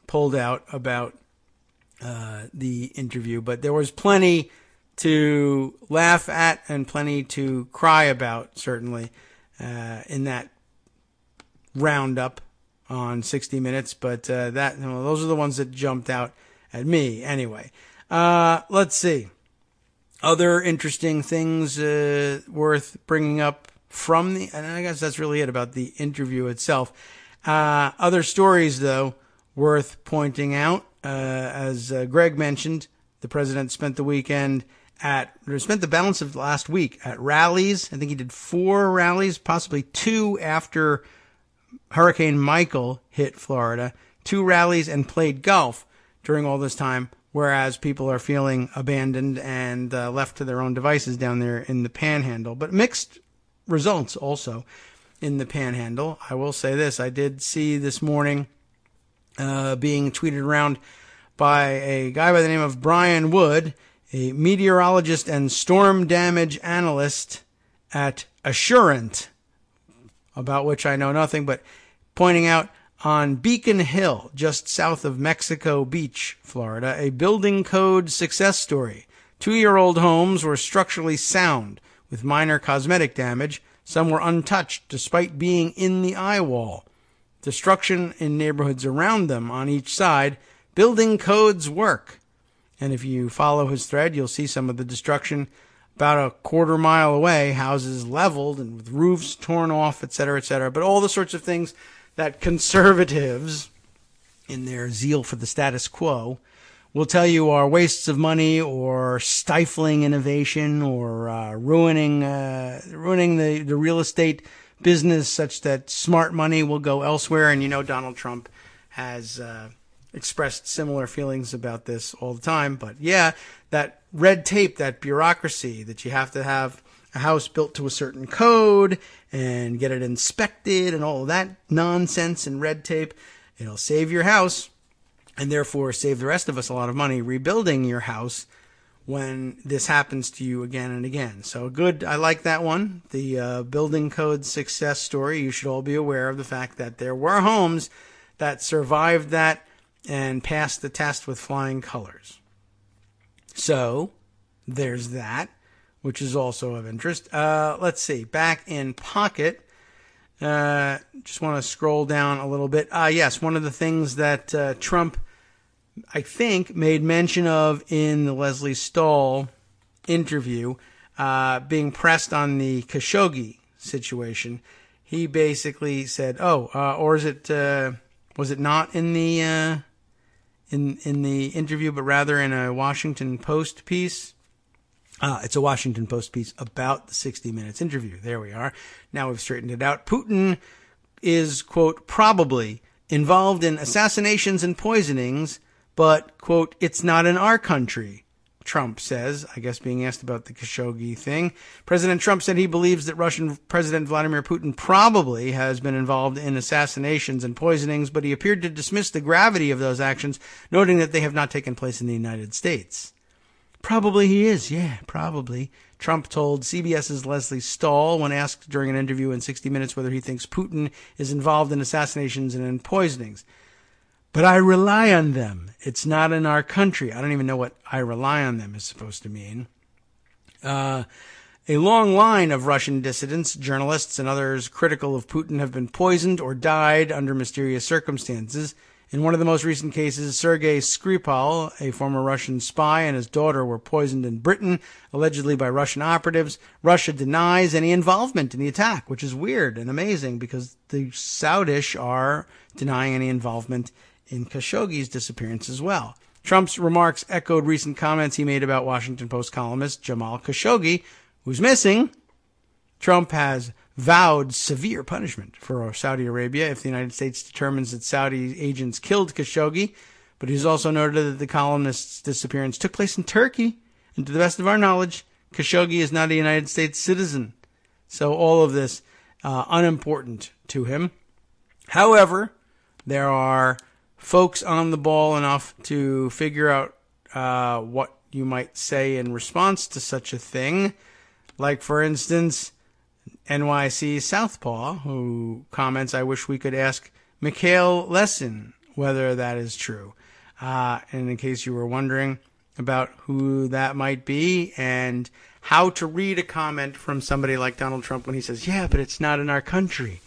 pulled out about the interview, but there was plenty to laugh at and plenty to cry about, certainly, in that roundup on 60 Minutes, but those are the ones that jumped out at me. Anyway, let's see. Other interesting things worth bringing up from and I guess that's really it about the interview itself. Other stories, though, worth pointing out. As Greg mentioned, the president spent the balance of last week at rallies. I think he did 4 rallies, possibly 2 after Hurricane Michael hit Florida, 2 rallies, and played golf during all this time, whereas people are feeling abandoned and left to their own devices down there in the Panhandle. But mixed results also in the Panhandle. I will say this. I did see this morning being tweeted around by a guy by the name of Brian Wood, a meteorologist and storm damage analyst at Assurant, about which I know nothing, but pointing out on Beacon Hill, just south of Mexico Beach, Florida, a building code success story. 2-year-old homes were structurally sound with minor cosmetic damage. Some were untouched despite being in the eye wall. Destruction in neighborhoods around them on each side. Building codes work. And if you follow his thread, you'll see some of the destruction about a quarter mile away, houses leveled and with roofs torn off, etc., etc. But all the sorts of things that conservatives, in their zeal for the status quo, will tell you are wastes of money or stifling innovation or ruining the real estate business such that smart money will go elsewhere. And you know Donald Trump has expressed similar feelings about this all the time. But yeah, that red tape, that bureaucracy, that you have to have a house built to a certain code and get it inspected and all of that nonsense and red tape, it'll save your house and therefore save the rest of us a lot of money rebuilding your house when this happens to you again and again. So good, I like that one. The building code success story. You should all be aware of the fact that there were homes that survived that and passed the test with flying colors. So there's that, which is also of interest. Let's see. Back in pocket, just want to scroll down a little bit. Yes, one of the things that Trump, I think, made mention of in the Leslie Stahl interview, being pressed on the Khashoggi situation, he basically said, or is it, was it not in the in the interview, but rather in a Washington Post piece? It's a Washington Post piece about the 60 Minutes interview. There we are. Now we've straightened it out. Putin is, quote, probably involved in assassinations and poisonings, but, quote, it's not in our country, Trump says, I guess being asked about the Khashoggi thing. President Trump said he believes that Russian President Vladimir Putin probably has been involved in assassinations and poisonings, but he appeared to dismiss the gravity of those actions, noting that they have not taken place in the United States. Probably he is, yeah, probably. Trump told CBS's Leslie Stahl when asked during an interview in 60 Minutes whether he thinks Putin is involved in assassinations and in poisonings. But I rely on them. It's not in our country. I don't even know what I rely on them is supposed to mean. A long line of Russian dissidents, journalists, and others critical of Putin have been poisoned or died under mysterious circumstances. In one of the most recent cases, Sergei Skripal, a former Russian spy, and his daughter were poisoned in Britain, allegedly by Russian operatives. Russia denies any involvement in the attack, which is weird and amazing because the Saudish are denying any involvement in Khashoggi's disappearance as well. Trump's remarks echoed recent comments he made about Washington Post columnist Jamal Khashoggi, who's missing. Trump has vowed severe punishment for Saudi Arabia if the United States determines that Saudi agents killed Khashoggi, but he's also noted that the columnist's disappearance took place in Turkey, and to the best of our knowledge, Khashoggi is not a United States citizen. So all of this unimportant to him. However, there are folks on the ball enough to figure out what you might say in response to such a thing. Like, for instance, NYC Southpaw, who comments, I wish we could ask Mikhail Lessin whether that is true. And in case you were wondering about who that might be and how to read a comment from somebody like Donald Trump when he says, yeah, but it's not in our country.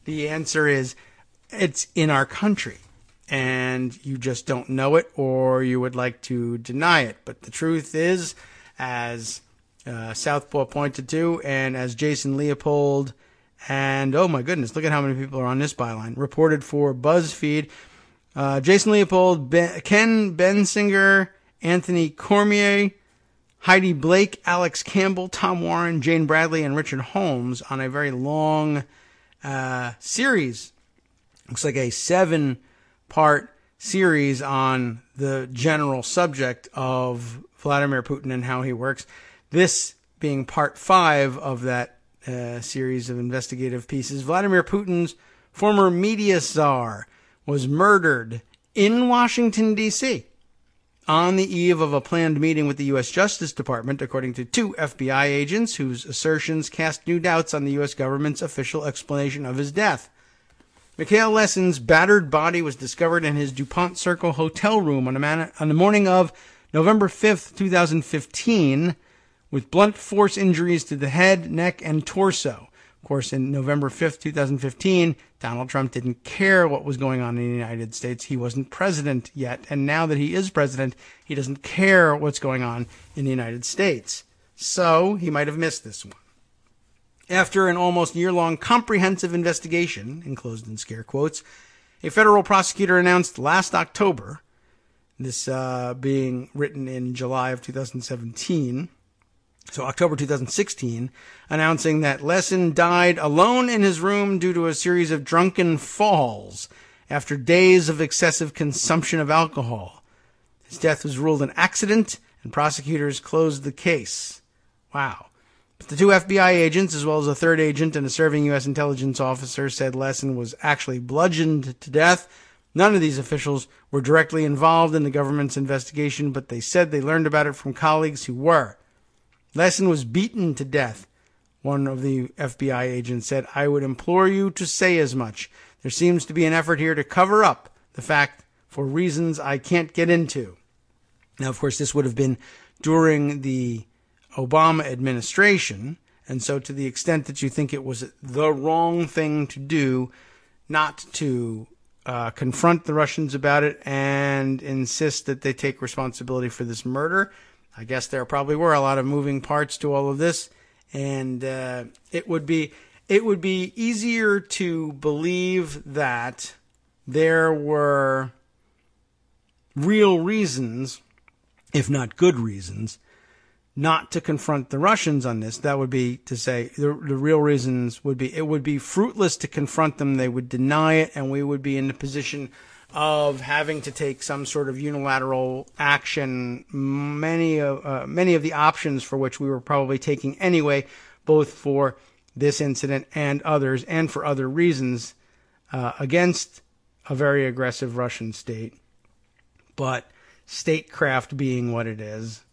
The answer is, it's in our country. And you just don't know it, or you would like to deny it. But the truth is, as Southpaw pointed to, and as Jason Leopold, and oh my goodness, look at how many people are on this byline, reported for BuzzFeed. Jason Leopold, Ken Bensinger, Anthony Cormier, Heidi Blake, Alex Campbell, Tom Warren, Jane Bradley, and Richard Holmes on a very long series. Looks like a 7-part series on the general subject of Vladimir Putin and how he works. This being part 5 of that series of investigative pieces. Vladimir Putin's former media czar was murdered in Washington, D.C. on the eve of a planned meeting with the U.S. Justice Department, according to 2 FBI agents whose assertions cast new doubts on the U.S. government's official explanation of his death. Mikhail Lessin's battered body was discovered in his DuPont Circle hotel room on the morning of November 5th, 2015, with blunt force injuries to the head, neck, and torso. Of course, in November 5th, 2015, Donald Trump didn't care what was going on in the United States. He wasn't president yet, and now that he is president, he doesn't care what's going on in the United States. So, he might have missed this one. After an almost year-long comprehensive investigation, enclosed in scare quotes, a federal prosecutor announced last October, this being written in July of 2017, so October 2016, announcing that Lessin died alone in his room due to a series of drunken falls after days of excessive consumption of alcohol. His death was ruled an accident, and prosecutors closed the case. Wow. But the 2 FBI agents, as well as a 3rd agent and a serving U.S. intelligence officer, said Lessin was actually bludgeoned to death. None of these officials were directly involved in the government's investigation, but they said they learned about it from colleagues who were. Lessin was beaten to death. One of the FBI agents said, I would implore you to say as much. There seems to be an effort here to cover up the fact for reasons I can't get into. Now, of course, this would have been during the Obama administration, and so to the extent that you think it was the wrong thing to do not to confront the Russians about it and insist that they take responsibility for this murder, I guess there probably were a lot of moving parts to all of this, and it would be easier to believe that there were real reasons, if not good reasons, not to confront the Russians on this. That would be to say the real reasons would be it would be fruitless to confront them. They would deny it, and we would be in the position of having to take some sort of unilateral action, many of the options for which we were probably taking anyway, both for this incident and others, and for other reasons, against a very aggressive Russian state. But statecraft being what it is,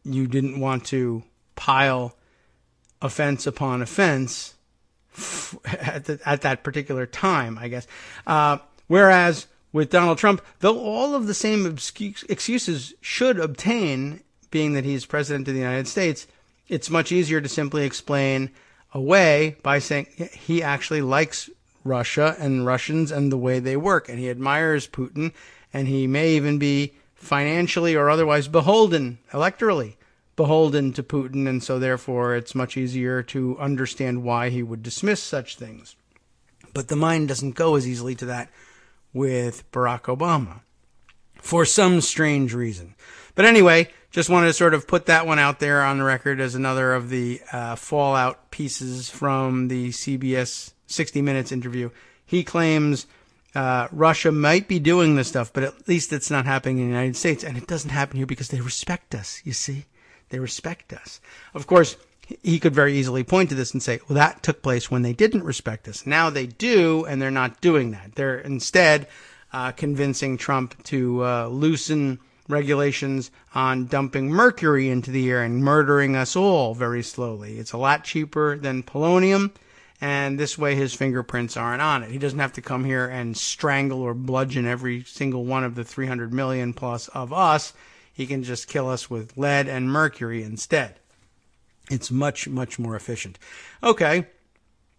you didn't want to pile offense upon offense at that particular time, I guess. Whereas with Donald Trump, though all of the same excuses should obtain, being that he's president of the United States, it's much easier to simply explain away by saying he actually likes Russia and Russians and the way they work, and he admires Putin, and he may even be financially or otherwise beholden, electorally beholden to Putin, and so therefore it's much easier to understand why he would dismiss such things. But the mind doesn't go as easily to that with Barack Obama, for some strange reason. But anyway, just wanted to sort of put that one out there on the record as another of the fallout pieces from the CBS 60 Minutes interview. He claims Russia might be doing this stuff, but at least it's not happening in the United States. And it doesn't happen here because they respect us, you see. They respect us. Of course, he could very easily point to this and say, well, that took place when they didn't respect us. Now they do, and they're not doing that. They're instead convincing Trump to loosen regulations on dumping mercury into the air and murdering us all very slowly. It's a lot cheaper than polonium, and this way his fingerprints aren't on it. He doesn't have to come here and strangle or bludgeon every single one of the 300 million plus of us. He can just kill us with lead and mercury instead. It's much, much more efficient. Okay,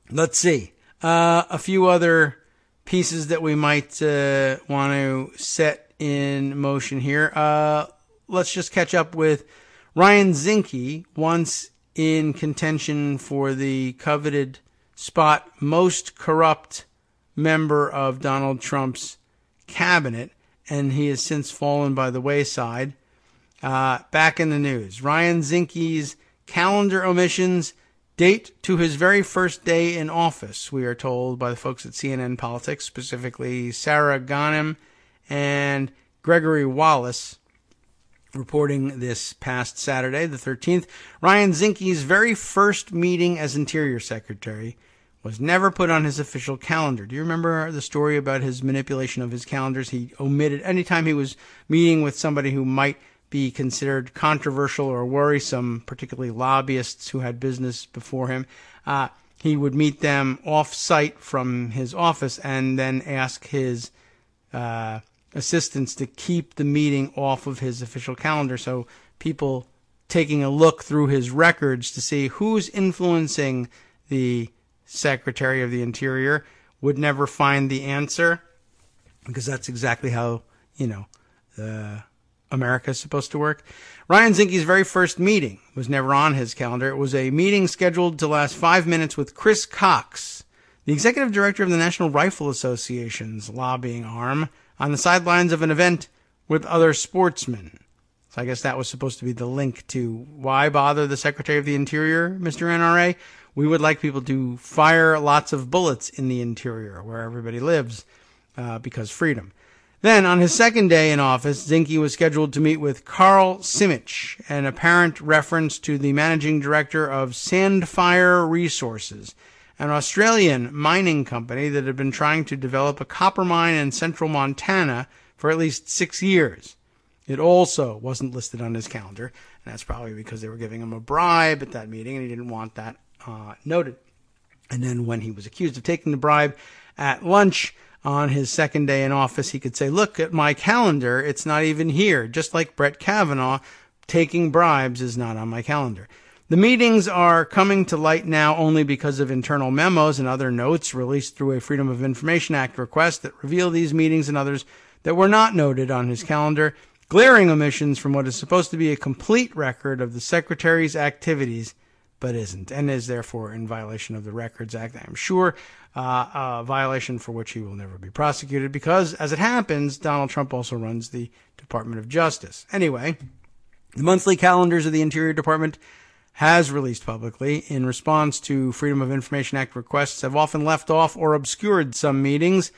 let's see. A few other pieces that we might want to set in motion here. Let's just catch up with Ryan Zinke, once in contention for the coveted spot most corrupt member of Donald Trump's cabinet, and he has since fallen by the wayside. Back in the news. Ryan Zinke's calendar omissions date to his very first day in office, we are told by the folks at CNN Politics, specifically Sarah Ghanem and Gregory Wallace, reporting this past Saturday, the 13th. Ryan Zinke's very first meeting as Interior Secretary was never put on his official calendar. Do you remember the story about his manipulation of his calendars? He omitted anytime he was meeting with somebody who might be considered controversial or worrisome, particularly lobbyists who had business before him. He would meet them off-site from his office and then ask his assistants to keep the meeting off of his official calendar, so people taking a look through his records to see who's influencing the Secretary of the Interior would never find the answer, because that's exactly how, America is supposed to work. Ryan Zinke's very first meeting was never on his calendar. It was a meeting scheduled to last 5 minutes with Chris Cox, the executive director of the National Rifle Association's lobbying arm, on the sidelines of an event with other sportsmen. So I guess that was supposed to be the link to why bother the Secretary of the Interior, Mr. NRA? We would like people to fire lots of bullets in the interior where everybody lives, because freedom. Then, on his second day in office, Zinke was scheduled to meet with Carl Simic, an apparent reference to the managing director of Sandfire Resources, an Australian mining company that had been trying to develop a copper mine in central Montana for at least 6 years. It also wasn't listed on his calendar, and that's probably because they were giving him a bribe at that meeting, and he didn't want that noted. And then when he was accused of taking the bribe at lunch on his second day in office, he could say, look at my calendar, it's not even here. Just like Brett Kavanaugh, taking bribes is not on my calendar. The meetings are coming to light now only because of internal memos and other notes released through a Freedom of Information Act request that reveal these meetings and others that were not noted on his calendar, glaring omissions from what is supposed to be a complete record of the Secretary's activities, but isn't, and is therefore in violation of the Records Act, I'm sure, a violation for which he will never be prosecuted because, as it happens, Donald Trump also runs the Department of Justice. Anyway, the monthly calendars of the Interior Department has released publicly in response to Freedom of Information Act requests have often left off or obscured some meetings,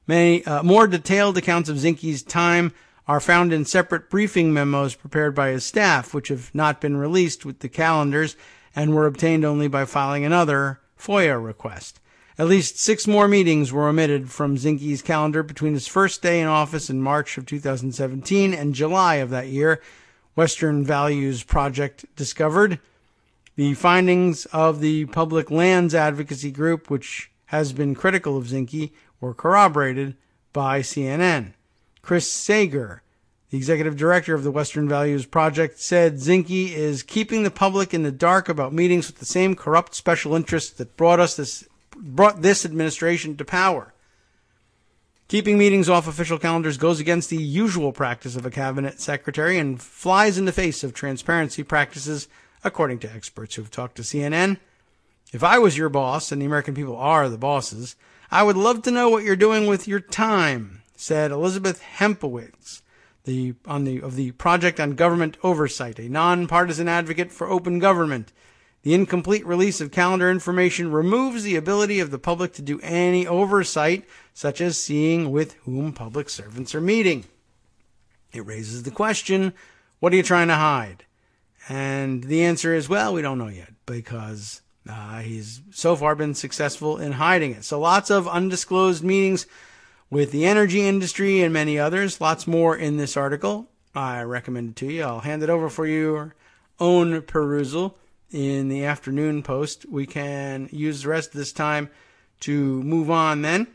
Many more detailed accounts of Zinke's time are found in separate briefing memos prepared by his staff, which have not been released with the calendars and were obtained only by filing another FOIA request. At least 6 more meetings were omitted from Zinke's calendar between his first day in office in March of 2017 and July of that year, Western Values Project discovered. The findings of the Public Lands Advocacy Group, which has been critical of Zinke, were corroborated by CNN. Chris Sager, the executive director of the Western Values Project, said Zinke is keeping the public in the dark about meetings with the same corrupt special interests that brought this administration to power. Keeping meetings off official calendars goes against the usual practice of a cabinet secretary and flies in the face of transparency practices, according to experts who have talked to CNN. If I was your boss, and the American people are the bosses, I would love to know what you're doing with your time, said Elizabeth Hempowitz, of the Project on Government Oversight, a nonpartisan advocate for open government. The incomplete release of calendar information removes the ability of the public to do any oversight, such as seeing with whom public servants are meeting. It raises the question, what are you trying to hide? And the answer is, well, we don't know yet, because he's so far been successful in hiding it. So lots of undisclosed meetings with the energy industry and many others. Lots more in this article. I recommend it to you. I'll hand it over for your own perusal in the afternoon post. We can use the rest of this time to move on then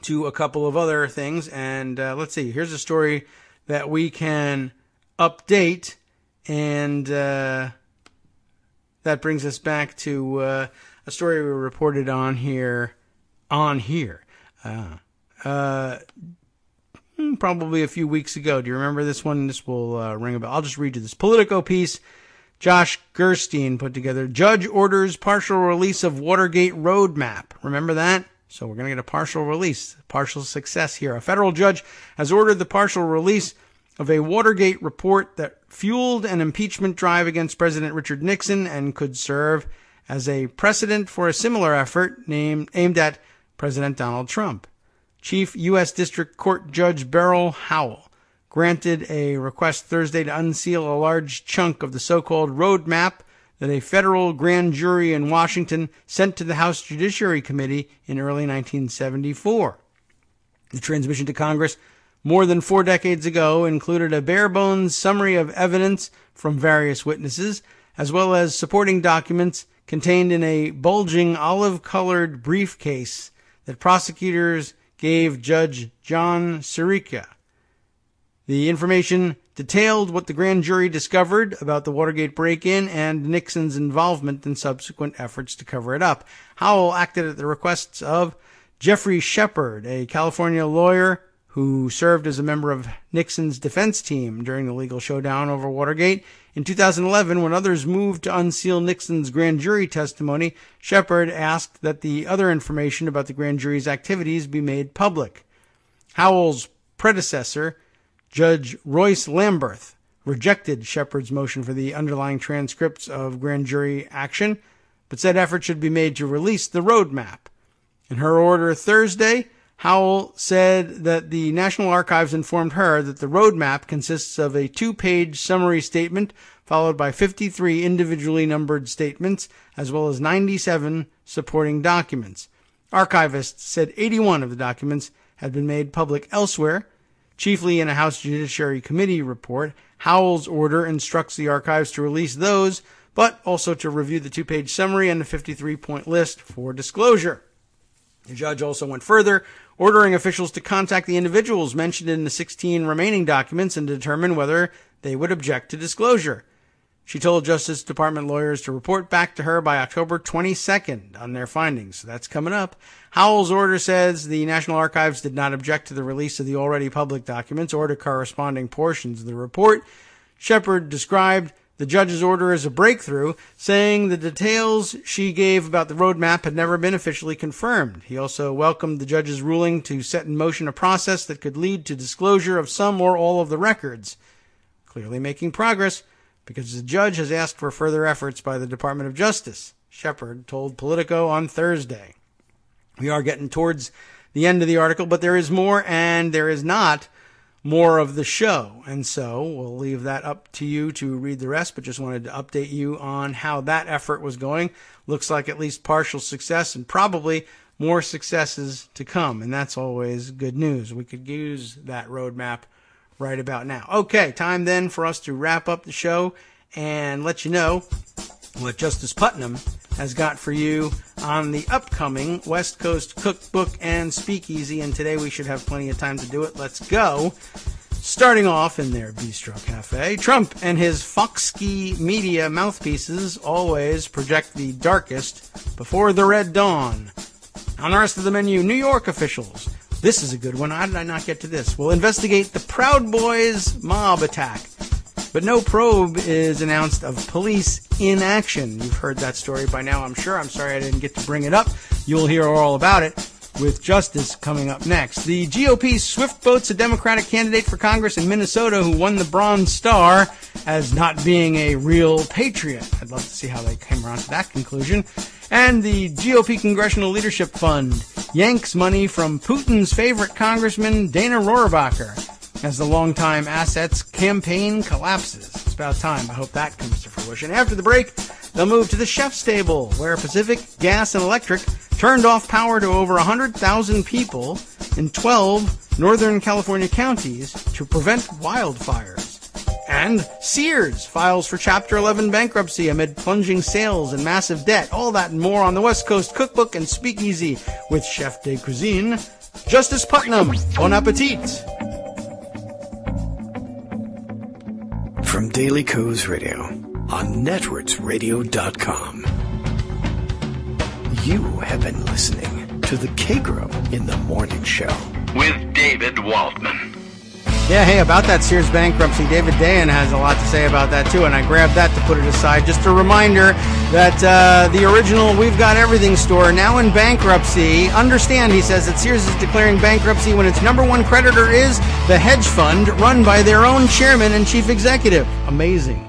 to a couple of other things. And let's see. Here's a story that we can update. And that brings us back to a story we reported on here. Probably a few weeks ago. Do you remember this one? This will ring a bell. I'll just read you this Politico piece. Josh Gerstein put together. Judge orders partial release of Watergate roadmap. Remember that? So we're going to get a partial release, partial success here. A federal judge has ordered the partial release of a Watergate report that fueled an impeachment drive against President Richard Nixon and could serve as a precedent for a similar effort aimed at President Donald Trump. Chief U.S. District Court Judge Beryl Howell granted a request Thursday to unseal a large chunk of the so-called roadmap that a federal grand jury in Washington sent to the House Judiciary Committee in early 1974. The transmission to Congress more than 4 decades ago included a bare-bones summary of evidence from various witnesses, as well as supporting documents contained in a bulging olive-colored briefcase that prosecutors gave Judge John Sirica. The information detailed what the grand jury discovered about the Watergate break-in and Nixon's involvement in subsequent efforts to cover it up. Howell acted at the requests of Jeffrey Shepard, a California lawyer who served as a member of Nixon's defense team during the legal showdown over Watergate. In 2011, when others moved to unseal Nixon's grand jury testimony, Shepard asked that the other information about the grand jury's activities be made public. Howell's predecessor, Judge Royce Lamberth, rejected Shepard's motion for the underlying transcripts of grand jury action, but said effort should be made to release the roadmap. In her order Thursday, Howell said that the National Archives informed her that the roadmap consists of a 2-page summary statement followed by 53 individually numbered statements, as well as 97 supporting documents. Archivists said 81 of the documents had been made public elsewhere, chiefly in a House Judiciary Committee report. Howell's order instructs the archives to release those, but also to review the 2-page summary and the 53-point list for disclosure. The judge also went further, ordering officials to contact the individuals mentioned in the 16 remaining documents and determine whether they would object to disclosure. She told Justice Department lawyers to report back to her by October 22nd on their findings. So that's coming up. Howell's order says the National Archives did not object to the release of the already public documents or to corresponding portions of the report. Shepard described the judge's order as a breakthrough, saying the details she gave about the roadmap had never been officially confirmed. He also welcomed the judge's ruling to set in motion a process that could lead to disclosure of some or all of the records. Clearly making progress, because the judge has asked for further efforts by the Department of Justice, Shepard told Politico on Thursday. We are getting towards the end of the article, but there is more, and there is not more of the show. And so we'll leave that up to you to read the rest, but just wanted to update you on how that effort was going. Looks like at least partial success and probably more successes to come. And that's always good news. We could use that roadmap right about now. Okay, time then for us to wrap up the show and let you know what Justice Putnam has got for you on the upcoming West Coast Cookbook and Speakeasy. And today we should have plenty of time to do it. Let's go. Starting off in their Bistro Cafe, Trump and his Foxkey media mouthpieces always project the darkest before the red dawn. On the rest of the menu, New York officials. This is a good one. How did I not get to this? We'll investigate the Proud Boys mob attack. But no probe is announced of police inaction. You've heard that story by now, I'm sure. I'm sorry I didn't get to bring it up. You'll hear all about it with Justice coming up next. The GOP swift votes a Democratic candidate for Congress in Minnesota who won the Bronze Star as not being a real patriot. I'd love to see how they came around to that conclusion. And the GOP Congressional Leadership Fund yanks money from Putin's favorite Congressman Dana Rohrabacher as the longtime assets campaign collapses. It's about time. I hope that comes to fruition. After the break, they'll move to the chef's table, where Pacific Gas and Electric turned off power to over 100,000 people in 12 Northern California counties to prevent wildfires. And Sears files for Chapter 11 bankruptcy amid plunging sales and massive debt. All that and more on the West Coast Cookbook and Speakeasy with Chef de Cuisine, Justice Putnam. Bon appetit! From Daily Kos Radio on netrootsradio.com. You have been listening to the Kagro in the Morning Show with David Waldman. Yeah, hey, about that Sears bankruptcy, David Dayen has a lot to say about that, too, and I grabbed that to put it aside. Just a reminder that the original We've Got Everything store, now in bankruptcy. Understand, he says, that Sears is declaring bankruptcy when its number one creditor is the hedge fund run by their own chairman and chief executive. Amazing.